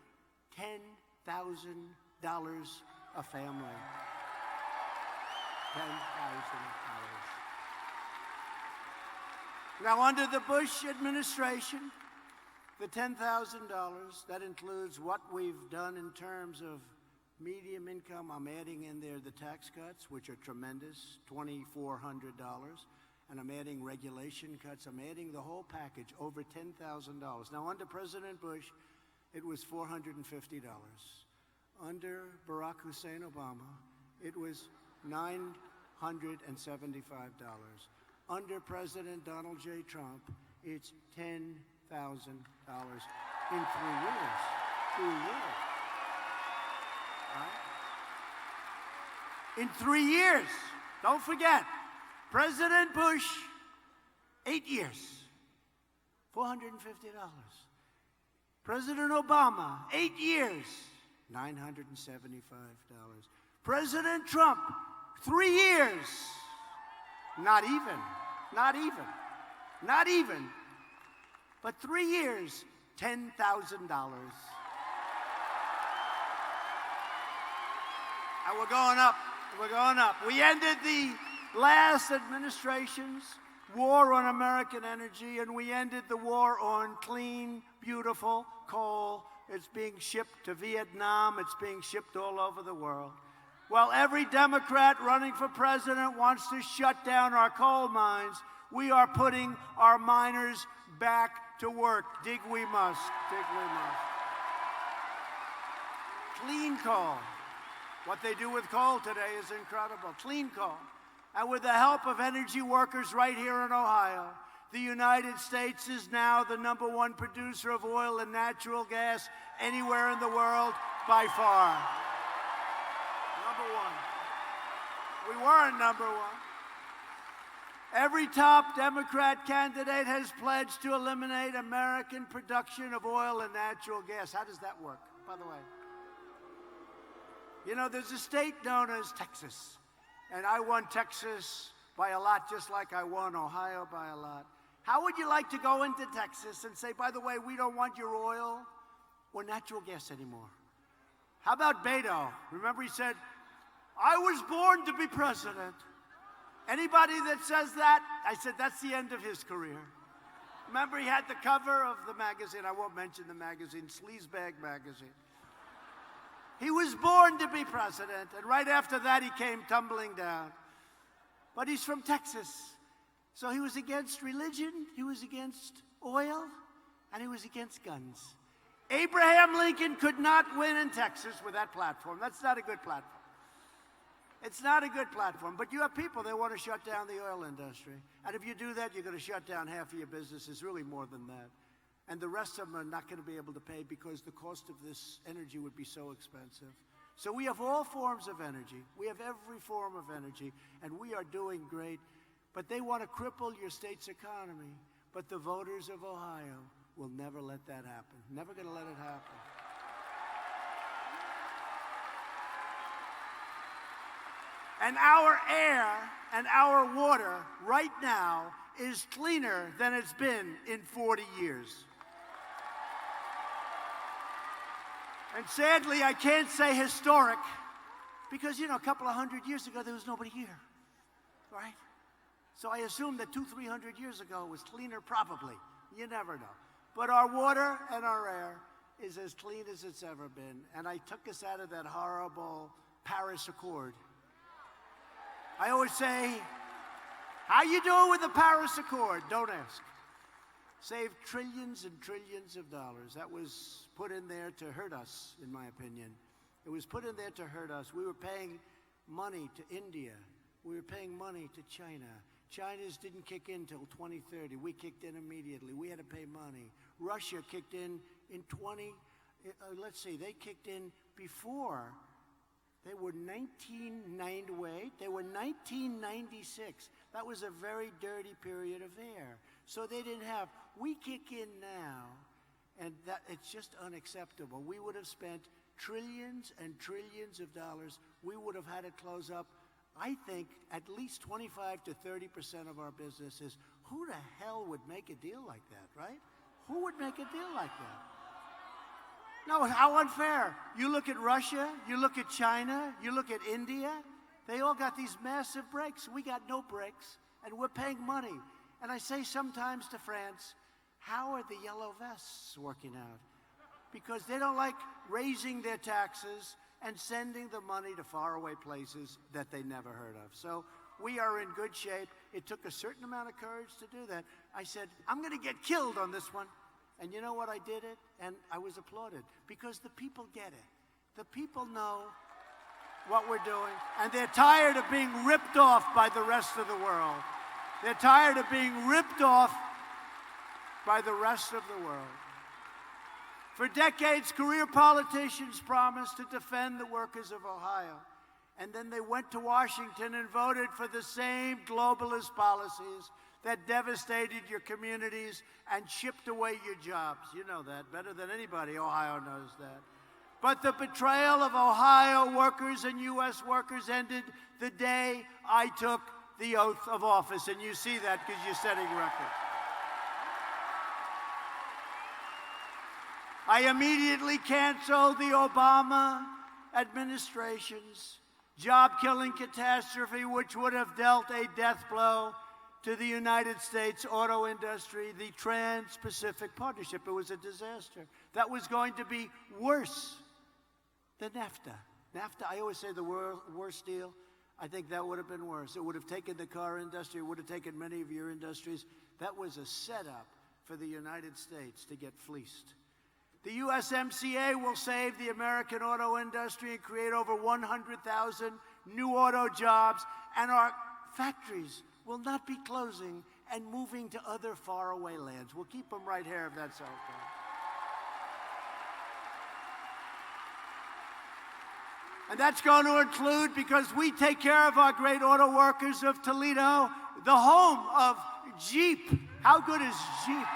$10,000 a family. $10,000. Now, under the Bush administration, the $10,000, that includes what we've done in terms of medium income. I'm adding in there the tax cuts, which are tremendous, $2,400. And I'm adding regulation cuts. I'm adding the whole package, over $10,000. Now, under President Bush, it was $450. Under Barack Hussein Obama, it was $975. Under President Donald J. Trump, it's $10,000 in 3 years. 2 years. Right? In 3 years. Don't forget, President Bush, 8 years, $450. President Obama, 8 years, $975. President Trump, 3 years, not even, but 3 years, $10,000. And we're going up. We ended the last administration's war on American energy, and we ended the war on clean, beautiful coal. It's being shipped to Vietnam. It's being shipped all over the world. While every Democrat running for president wants to shut down our coal mines, we are putting our miners back to work. Dig we must. Dig we must. Clean coal. What they do with coal today is incredible. Clean coal. And with the help of energy workers right here in Ohio, the United States is now the #1 producer of oil and natural gas anywhere in the world by far. #1. We weren't #1. Every top Democrat candidate has pledged to eliminate American production of oil and natural gas. How does that work, by the way? You know, there's a state known as Texas, and I won Texas by a lot, just like I won Ohio by a lot. How would you like to go into Texas and say, by the way, we don't want your oil or natural gas anymore? How about Beto? Remember he said, I was born to be president. Anybody that says that, I said, that's the end of his career. Remember he had the cover of the magazine, I won't mention the magazine, Sleazebag magazine. He was born to be president, and right after that he came tumbling down. But he's from Texas. So he was against religion, he was against oil, and he was against guns. Abraham Lincoln could not win in Texas with that platform. That's not a good platform. It's not a good platform, but you have people that want to shut down the oil industry. And if you do that, you're going to shut down half of your businesses, really more than that. And the rest of them are not going to be able to pay because the cost of this energy would be so expensive. So we have all forms of energy. We have every form of energy, and we are doing great. But they want to cripple your state's economy. But the voters of Ohio will never let that happen. Never going to let it happen. And our air and our water right now is cleaner than it's been in 40 years. And sadly, I can't say historic because, you know, a couple of 100 years ago, there was nobody here, right? So I assume that 200-300 years ago it was cleaner, probably. You never know. But our water and our air is as clean as it's ever been. And I took us out of that horrible Paris Accord. I always say, how you doing with the Paris Accord? Don't ask. Saved trillions and trillions of dollars. That was put in there to hurt us, in my opinion. It was put in there to hurt us. We were paying money to India. We were paying money to China. China's didn't kick in until 2030. We kicked in immediately. We had to pay money. Russia kicked in 20, let's see, they kicked in before. They were 1996. That was a very dirty period of air. So they didn't have, we kick in now, and that it's just unacceptable. We would have spent trillions and trillions of dollars. We would have had to close up, I think, at least 25 to 30% of our businesses. Who the hell would make a deal like that, right? Who would make a deal like that? No, how unfair. You look at Russia, you look at China, you look at India, they all got these massive breaks. We got no breaks, and we're paying money. And I say sometimes to France, how are the yellow vests working out? Because they don't like raising their taxes and sending the money to faraway places that they never heard of. So we are in good shape. It took a certain amount of courage to do that. I said, I'm going to get killed on this one. And you know what? I did it, and I was applauded because the people get it. The people know what we're doing, and they're tired of being ripped off by the rest of the world. They're tired of being ripped off by the rest of the world. For decades, career politicians promised to defend the workers of Ohio, and then they went to Washington and voted for the same globalist policies that devastated your communities and shipped away your jobs. You know that better than anybody. Ohio knows that. But the betrayal of Ohio workers and U.S. workers ended the day I took the oath of office, and you see that because you're setting records. I immediately canceled the Obama administration's job-killing catastrophe, which would have dealt a death blow to the United States auto industry, the Trans-Pacific Partnership. It was a disaster. That was going to be worse than NAFTA. NAFTA, I always say the worst deal. I think that would have been worse. It would have taken the car industry. It would have taken many of your industries. That was a setup for the United States to get fleeced. The USMCA will save the American auto industry and create over 100,000 new auto jobs, and our factories will not be closing and moving to other faraway lands. We'll keep them right here if that's okay. And that's going to include, because we take care of our great auto workers of Toledo, the home of Jeep. How good is Jeep?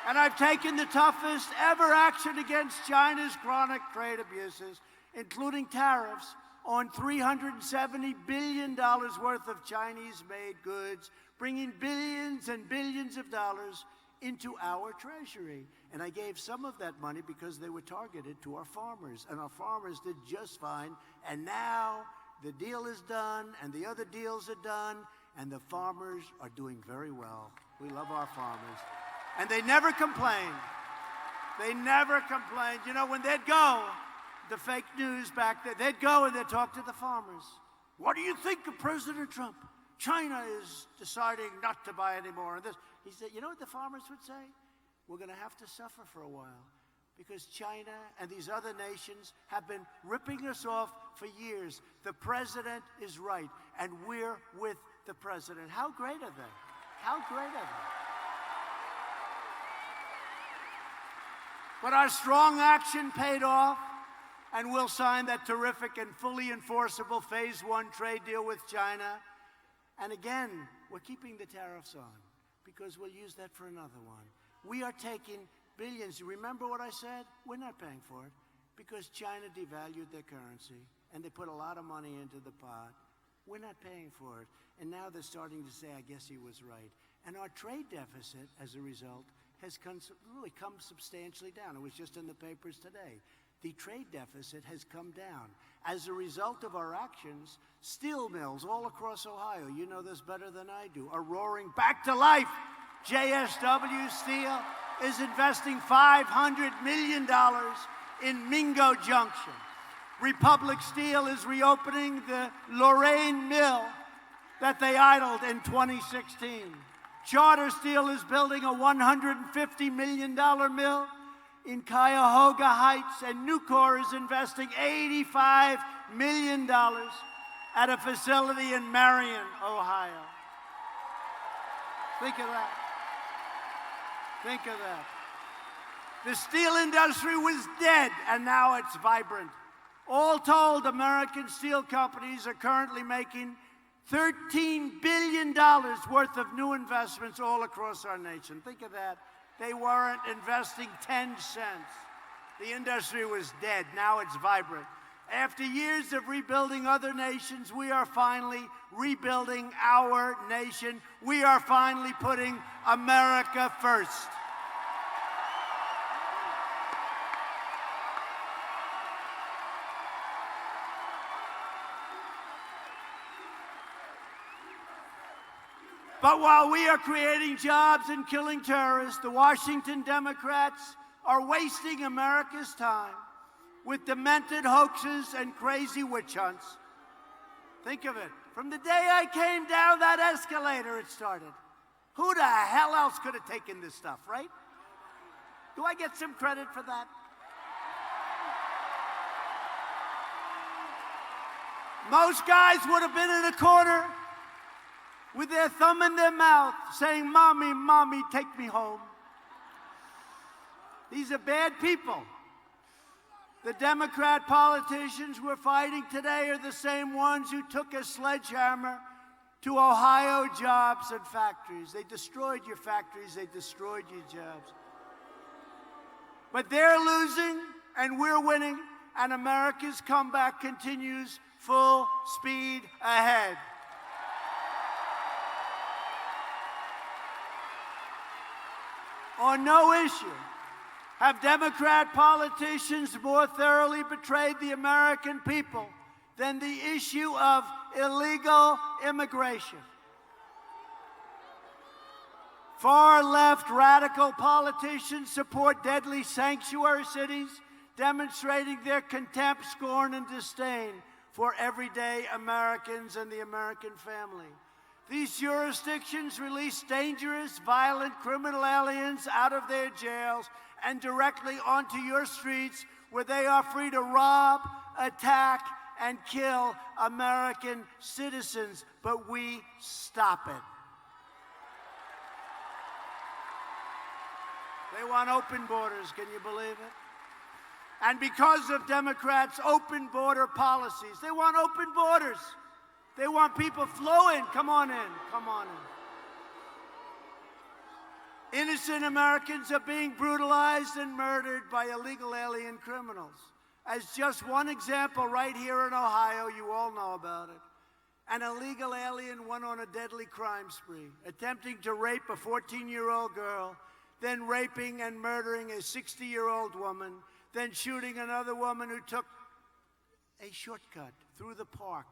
And I've taken the toughest ever action against China's chronic trade abuses, including tariffs on $370 billion worth of Chinese-made goods, bringing billions and billions of dollars into our treasury. And I gave some of that money because they were targeted to our farmers, and our farmers did just fine. And now the deal is done, and the other deals are done, and the farmers are doing very well. We love our farmers. And they never complain. They never complained. You know, when they'd go, the fake news back there, they'd go and they'd talk to the farmers. What do you think of President Trump? China is deciding not to buy anymore. And this, he said, you know what the farmers would say? We're going to have to suffer for a while because China and these other nations have been ripping us off for years. The president is right, and we're with the president. How great are they? How great are they? But our strong action paid off, and we'll sign that terrific and fully enforceable Phase 1 trade deal with China. And again, we're keeping the tariffs on because we'll use that for another one. We are taking billions. Remember what I said? We're not paying for it because China devalued their currency and they put a lot of money into the pot. We're not paying for it. And now they're starting to say, I guess he was right. And our trade deficit, as a result, has really come substantially down. It was just in the papers today. The trade deficit has come down. As a result of our actions, steel mills all across Ohio, you know this better than I do, are roaring back to life. JSW Steel is investing $500 million in Mingo Junction. Republic Steel is reopening the Lorraine Mill that they idled in 2016. Charter Steel is building a $150 million mill in Cuyahoga Heights, and Nucor is investing $85 million at a facility in Marion, Ohio. Think of that. Think of that. The steel industry was dead, and now it's vibrant. All told, American steel companies are currently making $13 billion worth of new investments all across our nation. Think of that. They weren't investing 10 cents. The industry was dead. Now it's vibrant. After years of rebuilding other nations, we are finally rebuilding our nation. We are finally putting America first. But while we are creating jobs and killing terrorists, the Washington Democrats are wasting America's time with demented hoaxes and crazy witch hunts. Think of it. From the day I came down that escalator, it started. Who the hell else could have taken this stuff, right? Do I get some credit for that? Most guys would have been in a corner with their thumb in their mouth, saying, Mommy, Mommy, take me home. These are bad people. The Democrat politicians we're fighting today are the same ones who took a sledgehammer to Ohio jobs and factories. They destroyed your factories. They destroyed your jobs. But they're losing, and we're winning, and America's comeback continues full speed ahead. On no issue have Democrat politicians more thoroughly betrayed the American people than the issue of illegal immigration. Far-left radical politicians support deadly sanctuary cities demonstrating their contempt, scorn, and disdain for everyday Americans and the American family. These jurisdictions release dangerous, violent criminal aliens out of their jails and directly onto your streets, where they are free to rob, attack, and kill American citizens. But we stop it. They want open borders, can you believe it? And because of Democrats' open border policies, they want open borders. They want people flowing. Come on in, come on in. Innocent Americans are being brutalized and murdered by illegal alien criminals. As just one example, right here in Ohio, you all know about it. An illegal alien went on a deadly crime spree, attempting to rape a 14-year-old girl, then raping and murdering a 60-year-old woman, then shooting another woman who took a shortcut through the park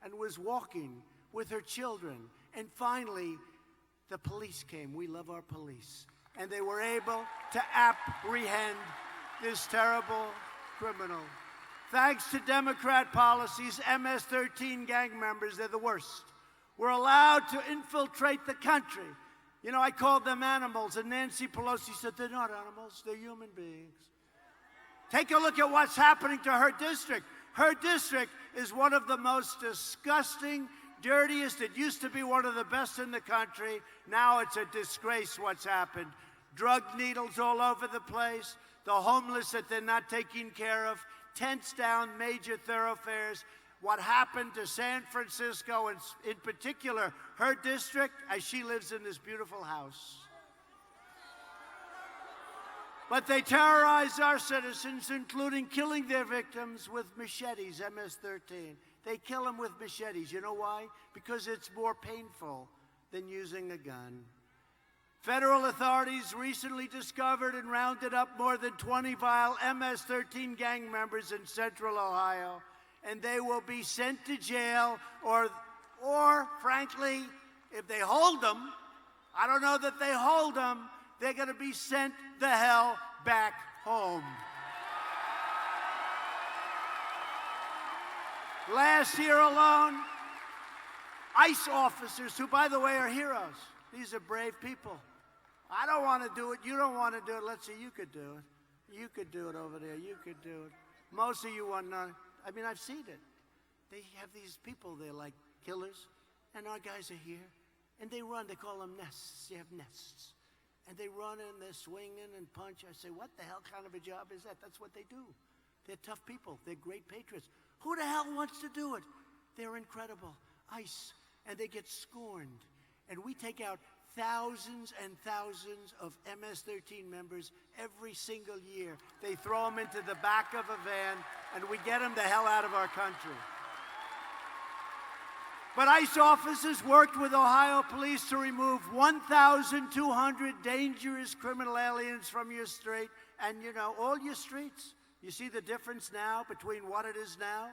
and was walking with her children. And finally, the police came. We love our police. And they were able to apprehend this terrible criminal. Thanks to Democrat policies, MS-13 gang members, they're the worst, were allowed to infiltrate the country. You know, I called them animals, and Nancy Pelosi said, they're not animals, they're human beings. Take a look at what's happening to her district. Her district is one of the most disgusting, dirtiest. It used to be one of the best in the country. Now it's a disgrace what's happened. Drug needles all over the place, the homeless that they're not taking care of, tents down major thoroughfares. What happened to San Francisco, and in particular, her district, as she lives in this beautiful house. But they terrorize our citizens, including killing their victims with machetes, MS-13. They kill them with machetes. You know why? Because it's more painful than using a gun. Federal authorities recently discovered and rounded up more than 20 vile MS-13 gang members in central Ohio, and they will be sent to jail, or frankly, if they hold them, I don't know that they hold them, they're going to be sent the hell back home. Last year alone, ICE officers, who, by the way, are heroes. These are brave people. I don't want to do it. You don't want to do it. Let's see, you could do it. You could do it over there. You could do it. Most of you want to. I mean, I've seen it. They have these people, they're like killers, and our guys are here, and they run. They call them nests. They have nests. And they run and they're swinging and punch. I say, what the hell kind of a job is that? That's what they do. They're tough people. They're great patriots. Who the hell wants to do it? They're incredible. ICE. And they get scorned. And we take out thousands and thousands of MS-13 members every single year. They throw them into the back of a van, and we get them the hell out of our country. But ICE officers worked with Ohio police to remove 1,200 dangerous criminal aliens from your street. And, you know, all your streets, you see the difference now between what it is now?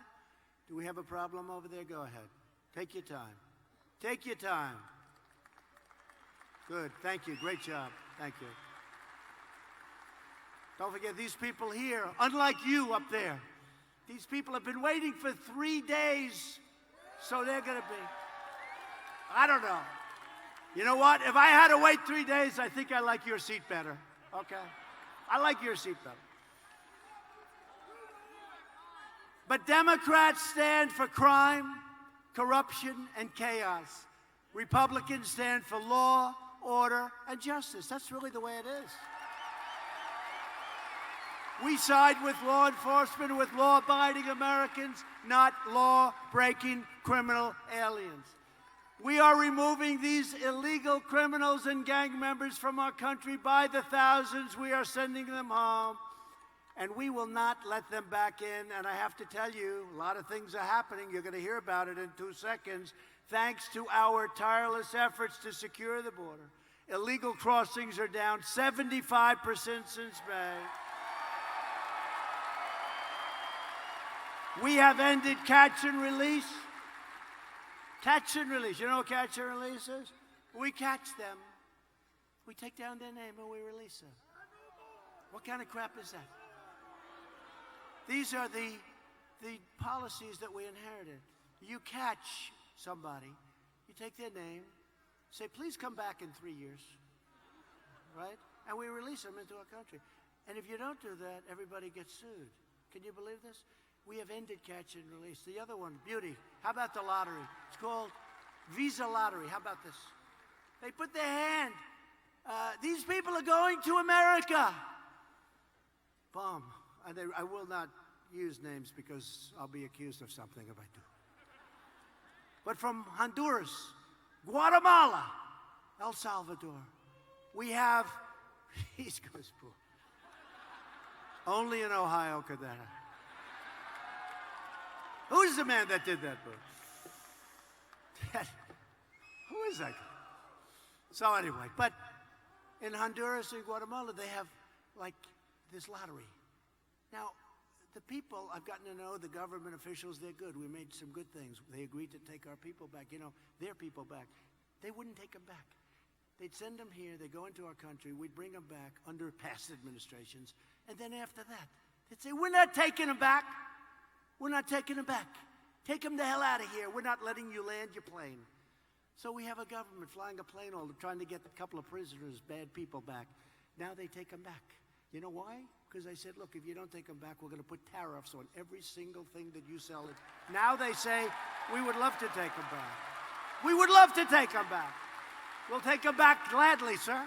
Do we have a problem over there? Go ahead. Take your time. Take your time. Good. Thank you. Great job. Thank you. Don't forget, these people here, unlike you up there, these people have been waiting for 3 days. So they're going to be, I don't know. You know what? If I had to wait 3 days, I think I like your seat better. Okay? I like your seat better. But Democrats stand for crime, corruption, and chaos. Republicans stand for law, order, and justice. That's really the way it is. We side with law enforcement, with law-abiding Americans, not law-breaking criminal aliens. We are removing these illegal criminals and gang members from our country by the thousands. We are sending them home, and we will not let them back in. And I have to tell you, a lot of things are happening. You're going to hear about it in 2 seconds. Thanks to our tireless efforts to secure the border, illegal crossings are down 75% since May. We have ended catch and release. Catch and release. You know what catch and release is? We catch them. We take down their name and we release them. What kind of crap is that? These are the policies that we inherited. You catch somebody, you take their name, say, please come back in 3 years, right? And we release them into our country. And if you don't do that, everybody gets sued. Can you believe this? We have ended catch and release. The other one, beauty. How about the lottery? It's called Visa Lottery. How about this? They put their hand. These people are going to America. Boom. I will not use names because I'll be accused of something if I do. But from Honduras, Guatemala, El Salvador, we have, East Coast pool. Only in Ohio could that happen. Who's the man that did that book? Who is that guy? So anyway, but in Honduras and Guatemala, they have like this lottery. Now, the people, I've gotten to know the government officials, they're good. We made some good things. They agreed to take our people back, their people back. They wouldn't take them back. They'd send them here, they go into our country, we'd bring them back under past administrations, and then after that, they'd say, we're not taking them back. We're not taking them back. Take them the hell out of here. We're not letting you land your plane. So we have a government flying a plane all trying to get a couple of prisoners, bad people back. Now they take them back. You know why? Because I said, look, if you don't take them back, we're going to put tariffs on every single thing that you sell. Now they say, we would love to take them back. We would love to take them back. We'll take them back gladly, sir.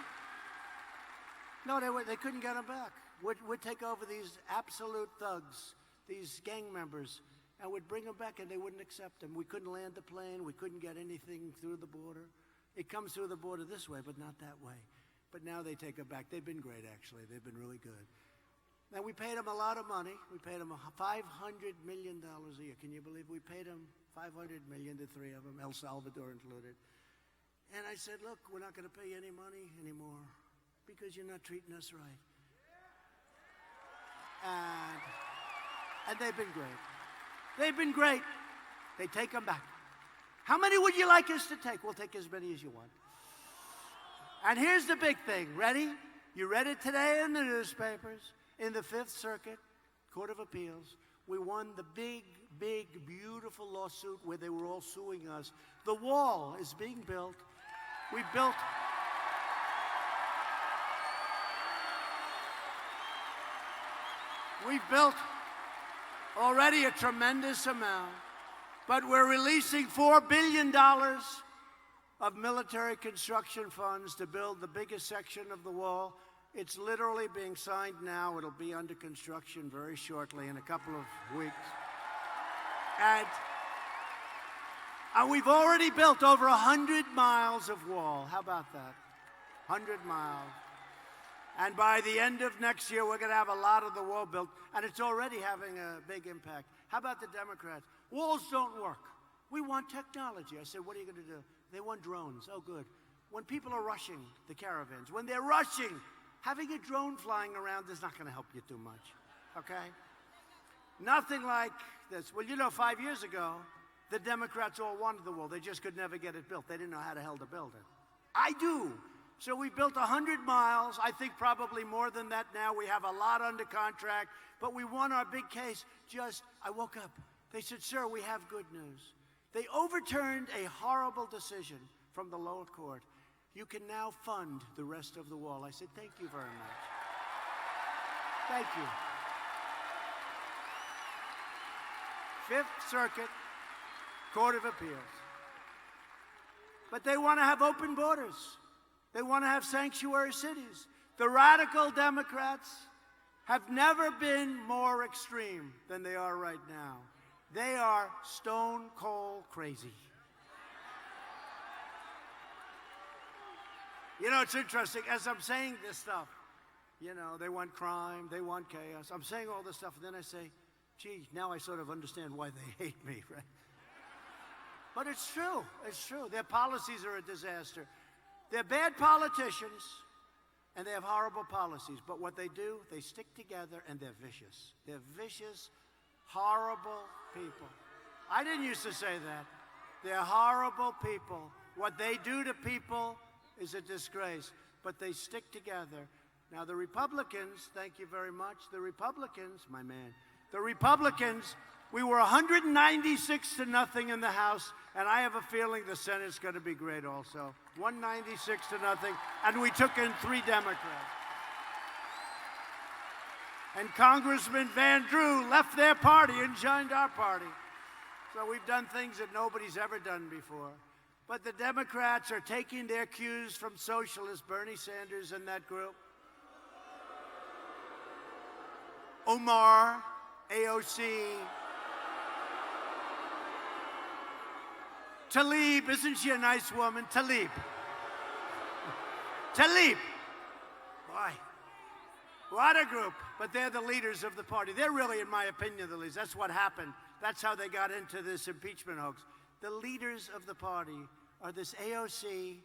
No, they couldn't get them back. We'd take over these absolute thugs, these gang members, and we'd bring them back, and they wouldn't accept them. We couldn't land the plane. We couldn't get anything through the border. It comes through the border this way, but not that way. But now they take them back. They've been great, actually. They've been really good. Now, we paid them a lot of money. We paid them $500 million a year. Can you believe we paid them $500 million, the three of them, El Salvador included. And I said, look, we're not going to pay any money anymore because you're not treating us right. And they've been great. They've been great. They take them back. How many would you like us to take? We'll take as many as you want. And here's the big thing. Ready? You read it today in the newspapers. In the Fifth Circuit Court of Appeals, we won the big, big, beautiful lawsuit where they were all suing us. The wall is being built. We've built already a tremendous amount, but we're releasing $4 billion of military construction funds to build the biggest section of the wall. It's literally being signed now. It'll be under construction very shortly, in a couple of weeks. And we've already built over 100 miles of wall. How about that? 100 miles. And by the end of next year, we're going to have a lot of the wall built, and it's already having a big impact. How about the Democrats? Walls don't work. We want technology. I said, what are you going to do? They want drones. Oh, good. When people are rushing the caravans, when they're rushing, having a drone flying around is not going to help you too much, okay? Nothing like this. Well, 5 years ago, the Democrats all wanted the wall. They just could never get it built. They didn't know how the hell to build it. I do. So we built 100 miles. I think probably more than that now. We have a lot under contract, but we won our big case. I woke up. They said, sir, we have good news. They overturned a horrible decision from the lower court. You can now fund the rest of the wall. I said, thank you very much. Thank you. Fifth Circuit Court of Appeals. But they want to have open borders. They want to have sanctuary cities. The radical Democrats have never been more extreme than they are right now. They are stone cold crazy. It's interesting, as I'm saying this stuff, they want crime, they want chaos. I'm saying all this stuff, and then I say, gee, now I sort of understand why they hate me, right? But it's true, it's true. Their policies are a disaster. They're bad politicians, and they have horrible policies. But what they do, they stick together, and they're vicious. They're vicious, horrible people. I didn't used to say that. They're horrible people. What they do to people is a disgrace, but they stick together. Now, the Republicans, thank you very much, the Republicans, my man, The Republicans, we were 196 to nothing in the House, and I have a feeling the Senate's going to be great also. 196 to nothing, and we took in 3 Democrats. And Congressman Van Drew left their party and joined our party. So we've done things that nobody's ever done before. But the Democrats are taking their cues from socialists, Bernie Sanders and that group. Omar, AOC. Tlaib, isn't she a nice woman? Tlaib. Tlaib. Boy, what a group. But they're the leaders of the party. They're really, in my opinion, the leaders. That's what happened. That's how they got into this impeachment hoax. The leaders of the party are this AOC,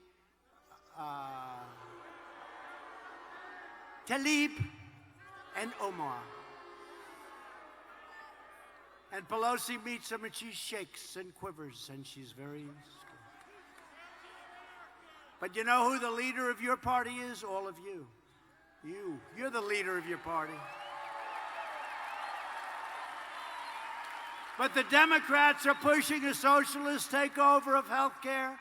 Tlaib, and Omar. And Pelosi meets them and she shakes and quivers and she's very scared. But you know who the leader of your party is? All of you. You're the leader of your party. But the Democrats are pushing a socialist takeover of health care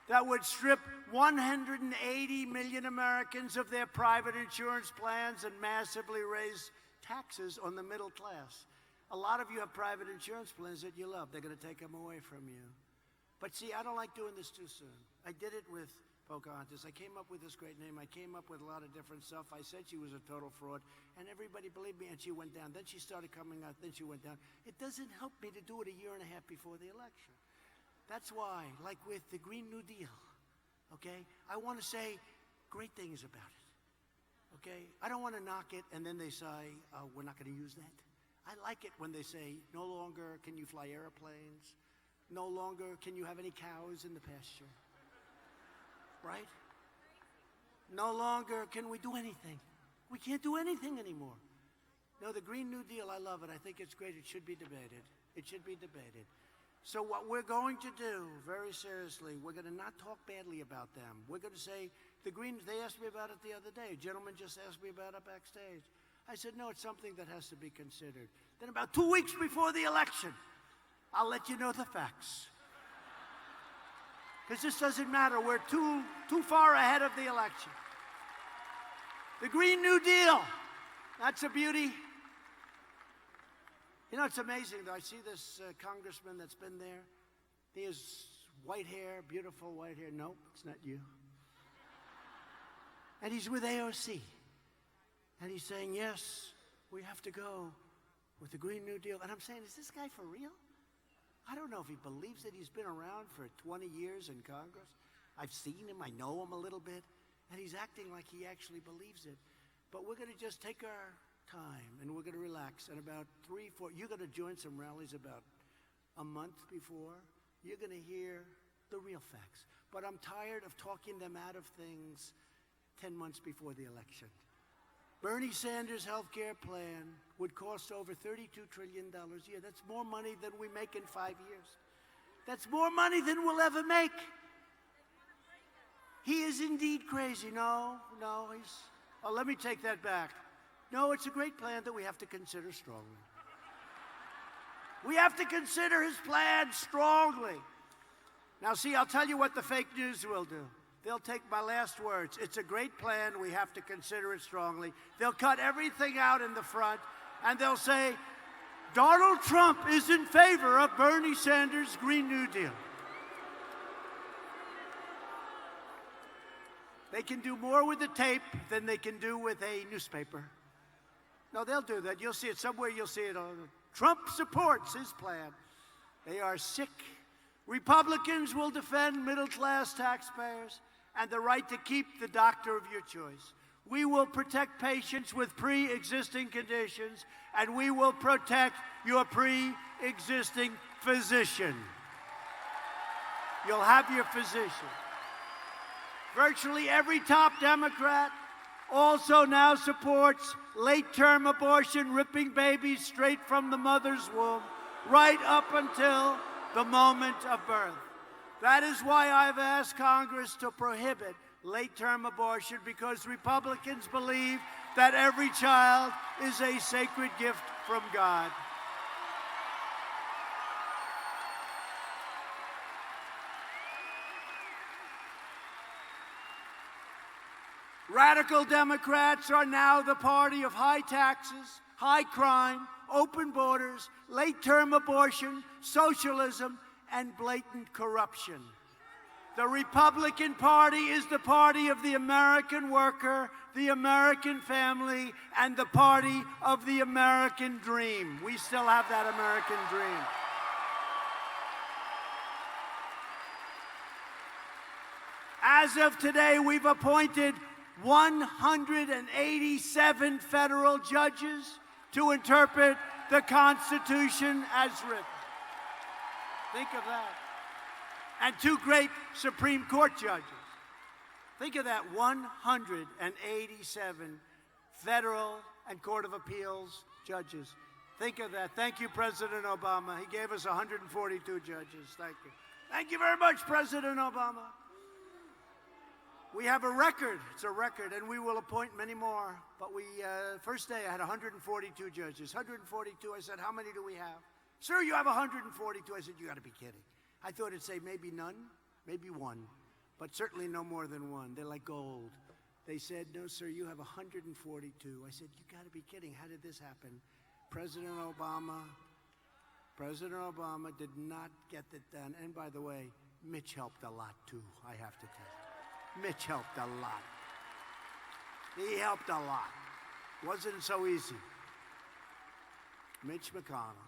that would strip 180 million Americans of their private insurance plans and massively raise taxes on the middle class. A lot of you have private insurance plans that you love. They're going to take them away from you. But see, I don't like doing this too soon. I did it with Pocahontas. I came up with this great name. I came up with a lot of different stuff. I said she was a total fraud, and everybody believed me, and she went down. Then she started coming out, then she went down. It doesn't help me to do it a year and a half before the election. That's why, like with the Green New Deal, okay, I want to say great things about it, okay? I don't want to knock it, and then they say, we're not going to use that. I like it when they say, no longer can you fly airplanes, no longer can you have any cows in the pasture. Right? No longer can we do anything. We can't do anything anymore. No, the Green New Deal, I love it. I think it's great. It should be debated. It should be debated. So what we're going to do, very seriously, we're going to not talk badly about them. We're going to say, the Greens, they asked me about it the other day. A gentleman just asked me about it backstage. I said, no, it's something that has to be considered. Then about 2 weeks before the election, I'll let you know the facts. Because this doesn't matter. We're too far ahead of the election. The Green New Deal. That's a beauty. You know, it's amazing, though. I see this congressman that's been there. He has white hair, beautiful white hair. Nope, it's not you. And he's with AOC. And he's saying, yes, we have to go with the Green New Deal. And I'm saying, is this guy for real? I don't know if he believes it. He's been around for 20 years in Congress. I've seen him. I know him a little bit. And he's acting like he actually believes it. But we're going to just take our time, and we're going to relax. And about 3, 4, you're going to join some rallies about a month before. You're going to hear the real facts. But I'm tired of talking them out of things 10 months before the election. Bernie Sanders' health care plan would cost over $32 trillion a year. That's more money than we make in 5 years. That's more money than we'll ever make. He is indeed crazy. No, let me take that back. No, it's a great plan that we have to consider strongly. We have to consider his plan strongly. Now, see, I'll tell you what the fake news will do. They'll take my last words. It's a great plan. We have to consider it strongly. They'll cut everything out in the front, and they'll say, Donald Trump is in favor of Bernie Sanders' Green New Deal. They can do more with the tape than they can do with a newspaper. No, they'll do that. You'll see it somewhere. You'll see it. Trump supports his plan. They are sick. Republicans will defend middle-class taxpayers and the right to keep the doctor of your choice. We will protect patients with pre-existing conditions, and we will protect your pre-existing physician. You'll have your physician. Virtually every top Democrat also now supports late-term abortion, ripping babies straight from the mother's womb, right up until the moment of birth. That is why I've asked Congress to prohibit late-term abortion, because Republicans believe that every child is a sacred gift from God. Radical Democrats are now the party of high taxes, high crime, open borders, late-term abortion, socialism, and blatant corruption. The Republican Party is the party of the American worker, the American family, and the party of the American dream. We still have that American dream. As of today, we've appointed 187 federal judges to interpret the Constitution as written. Think of that. And 2 great Supreme Court judges. Think of that, 187 federal and Court of Appeals judges. Think of that. Thank you, President Obama. He gave us 142 judges. Thank you. Thank you very much, President Obama. We have a record. It's a record, and we will appoint many more. But first day, I had 142 judges. 142. I said, how many do we have? Sir, you have 142. I said, you got to be kidding. I thought it'd say maybe none, maybe 1, but certainly no more than 1. They're like gold. They said, no, sir, you have 142. I said, you got to be kidding. How did this happen? President Obama did not get it done. And by the way, Mitch helped a lot, too, I have to tell you. Mitch helped a lot. He helped a lot. Wasn't so easy. Mitch McConnell.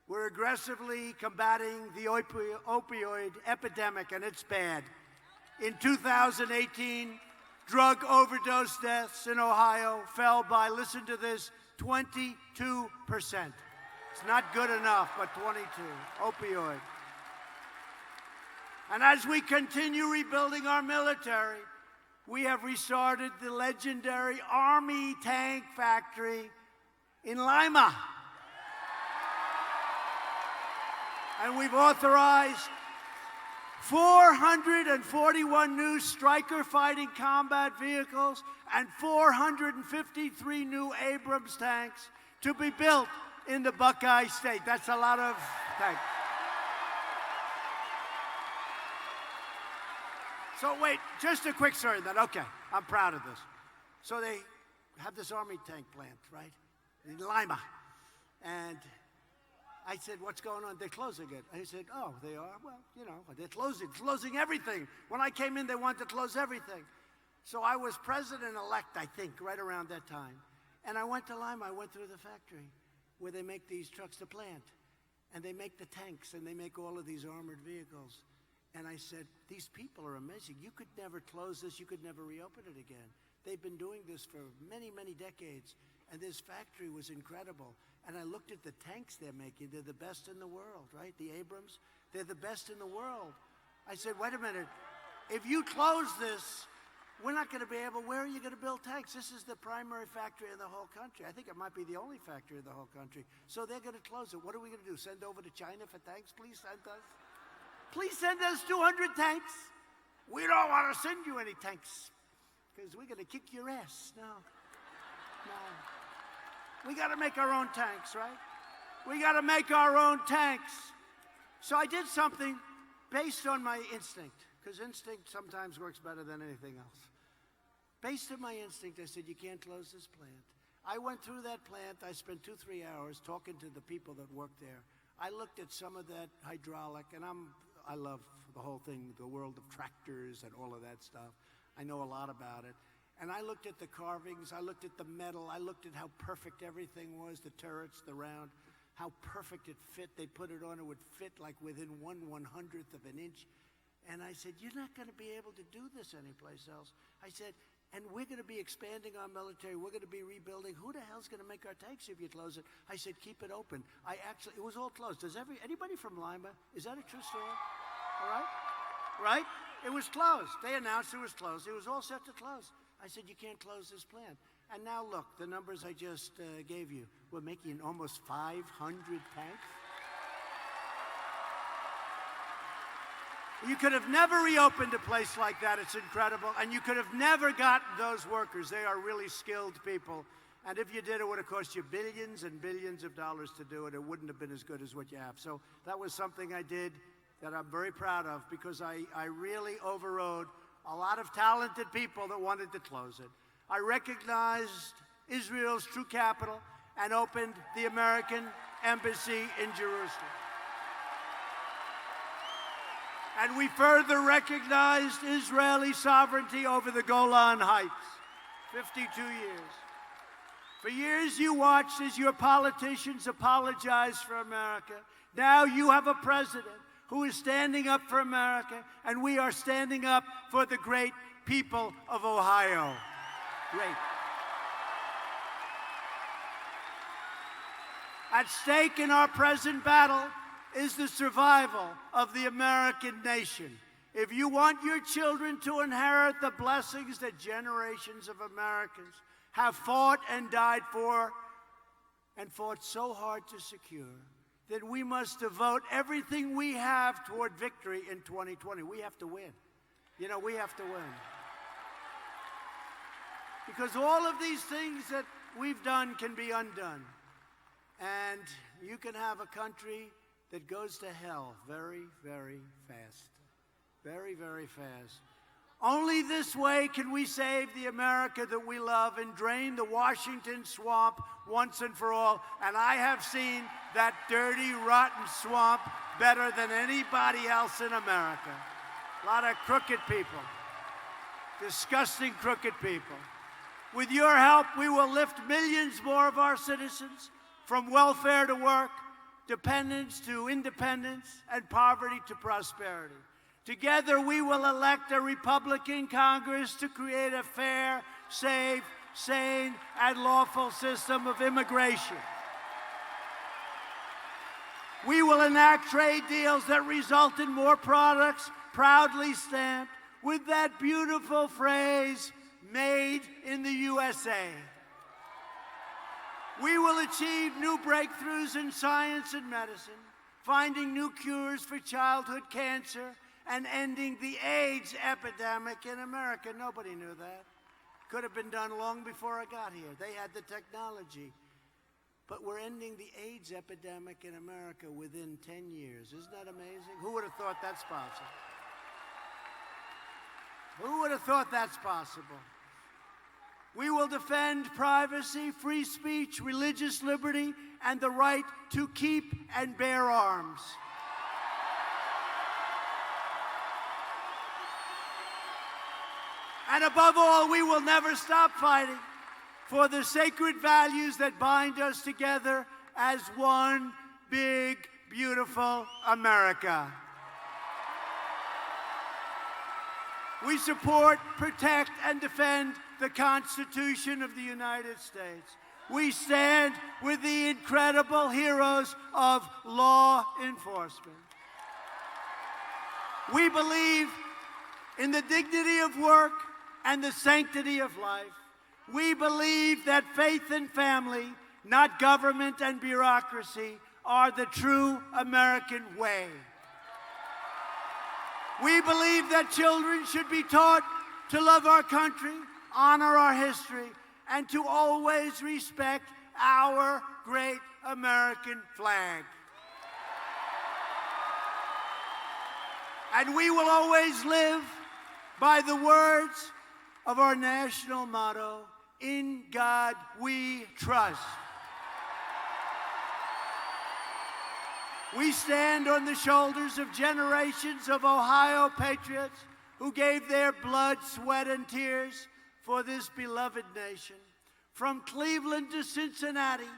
We're aggressively combating the opioid epidemic, and it's bad. In 2018, drug overdose deaths in Ohio fell by, listen to this, 22%. It's not good enough, but 22. Opioid. And as we continue rebuilding our military, we have restarted the legendary Army tank factory in Lima. And we've authorized 441 new Stryker fighting combat vehicles and 453 new Abrams tanks to be built in the Buckeye State. That's a lot of tanks. So wait, just a quick story then. Okay, I'm proud of this. So they have this Army tank plant, right, in Lima. And I said, what's going on? They're closing it. And he said, oh, they are? Well, you know, they're closing everything. When I came in, they wanted to close everything. So I was president-elect, I think, right around that time. And I went to Lima. I went through the factory where they make these trucks, the plant. And they make the tanks, and they make all of these armored vehicles. And I said, these people are amazing. You could never close this. You could never reopen it again. They've been doing this for many, many decades. And this factory was incredible. And I looked at the tanks they're making. They're the best in the world, right? The Abrams, they're the best in the world. I said, wait a minute. If you close this, we're not going to be able, where are you going to build tanks? This is the primary factory in the whole country. I think it might be the only factory in the whole country. So they're going to close it. What are we going to do? Send over to China for tanks? Please send us. Please send us 200 tanks. We don't want to send you any tanks because we're going to kick your ass. No. We got to make our own tanks, right? We got to make our own tanks. So I did something based on my instinct, because instinct sometimes works better than anything else. Based on my instinct, I said, you can't close this plant. I went through that plant. I spent 2-3 hours talking to the people that work there. I looked at some of that hydraulic, and I love the whole thing, the world of tractors and all of that stuff. I know a lot about it. And I looked at the carvings, I looked at the metal, I looked at how perfect everything was, the turrets, the round, how perfect it fit. They put it on, it would fit like within 1/100th of an inch. And I said, you're not going to be able to do this anyplace else. I said, and we're going to be expanding our military. We're going to be rebuilding. Who the hell's going to make our tanks if you close it? I said, keep it open. It was all closed. Anybody from Lima? Is that a true story? All right? Right? It was closed. They announced it was closed. It was all set to close. I said, you can't close this plant. And now look, the numbers I just gave you. We're making almost 500 tanks. You could have never reopened a place like that. It's incredible. And you could have never gotten those workers. They are really skilled people. And if you did, it would have cost you billions and billions of dollars to do it. It wouldn't have been as good as what you have. So that was something I did that I'm very proud of, because I really overrode a lot of talented people that wanted to close it. I recognized Israel's true capital and opened the American embassy in Jerusalem. And we further recognized Israeli sovereignty over the Golan Heights, 52 years. For years you watched as your politicians apologized for America. Now you have a president who is standing up for America, and we are standing up for the great people of Ohio. Great. At stake in our present battle is the survival of the American nation. If you want your children to inherit the blessings that generations of Americans have fought and died for and fought so hard to secure, then we must devote everything we have toward victory in 2020. We have to win. You know, we have to win. Because all of these things that we've done can be undone. And you can have a country that goes to hell very, very fast. Very, very fast. Only this way can we save the America that we love and drain the Washington swamp once and for all. And I have seen that dirty, rotten swamp better than anybody else in America. A lot of crooked people. Disgusting crooked people. With your help, we will lift millions more of our citizens from welfare to work, dependence to independence, and poverty to prosperity. Together, we will elect a Republican Congress to create a fair, safe, sane, and lawful system of immigration. We will enact trade deals that result in more products proudly stamped with that beautiful phrase, "Made in the USA." We will achieve new breakthroughs in science and medicine, finding new cures for childhood cancer, and ending the AIDS epidemic in America. Nobody knew that. Could have been done long before I got here. They had the technology. But we're ending the AIDS epidemic in America within 10 years. Isn't that amazing? Who would have thought that's possible? Who would have thought that's possible? We will defend privacy, free speech, religious liberty, and the right to keep and bear arms. And above all, we will never stop fighting for the sacred values that bind us together as one big, beautiful America. We support, protect, and defend the Constitution of the United States. We stand with the incredible heroes of law enforcement. We believe in the dignity of work and the sanctity of life. We believe that faith and family, not government and bureaucracy, are the true American way. We believe that children should be taught to love our country, honor our history, and to always respect our great American flag. And we will always live by the words of our national motto, "In God we trust." We stand on the shoulders of generations of Ohio patriots who gave their blood, sweat, and tears for this beloved nation. From Cleveland to Cincinnati,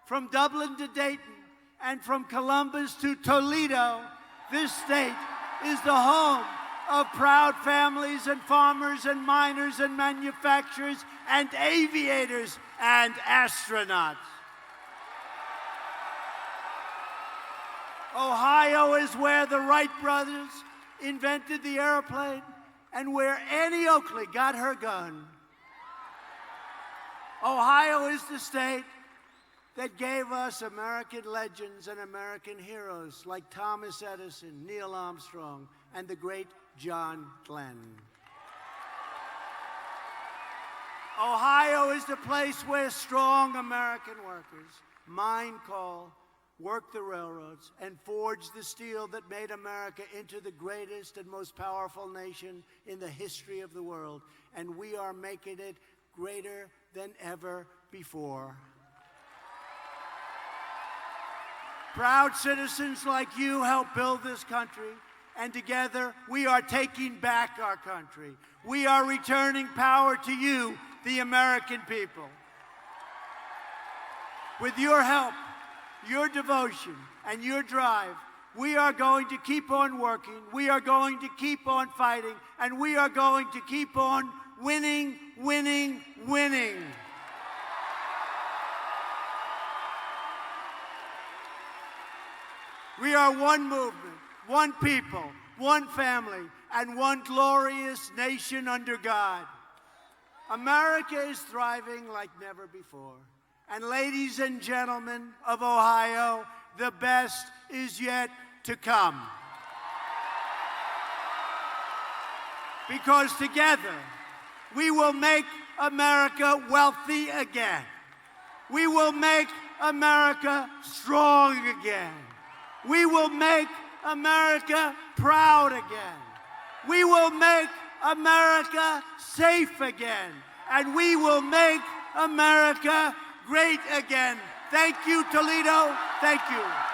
from Dublin to Dayton, and from Columbus to Toledo, this state is the home of proud families and farmers and miners and manufacturers and aviators and astronauts. Ohio is where the Wright brothers invented the airplane and where Annie Oakley got her gun. Ohio is the state that gave us American legends and American heroes like Thomas Edison, Neil Armstrong, and the great John Glenn. Ohio is the place where strong American workers, mine call, worked the railroads, and forged the steel that made America into the greatest and most powerful nation in the history of the world. And we are making it greater than ever before. Proud citizens like you help build this country, and together we are taking back our country. We are returning power to you, the American people. With your help, your devotion, and your drive, we are going to keep on working, we are going to keep on fighting, and we are going to keep on winning, winning, winning. We are one movement, one people, one family, and one glorious nation under God. America is thriving like never before. And ladies and gentlemen of Ohio, the best is yet to come. Because together, we will make America wealthy again. We will make America strong again. We will make America proud again. We will make America safe again. And we will make America great again. Thank you, Toledo. Thank you.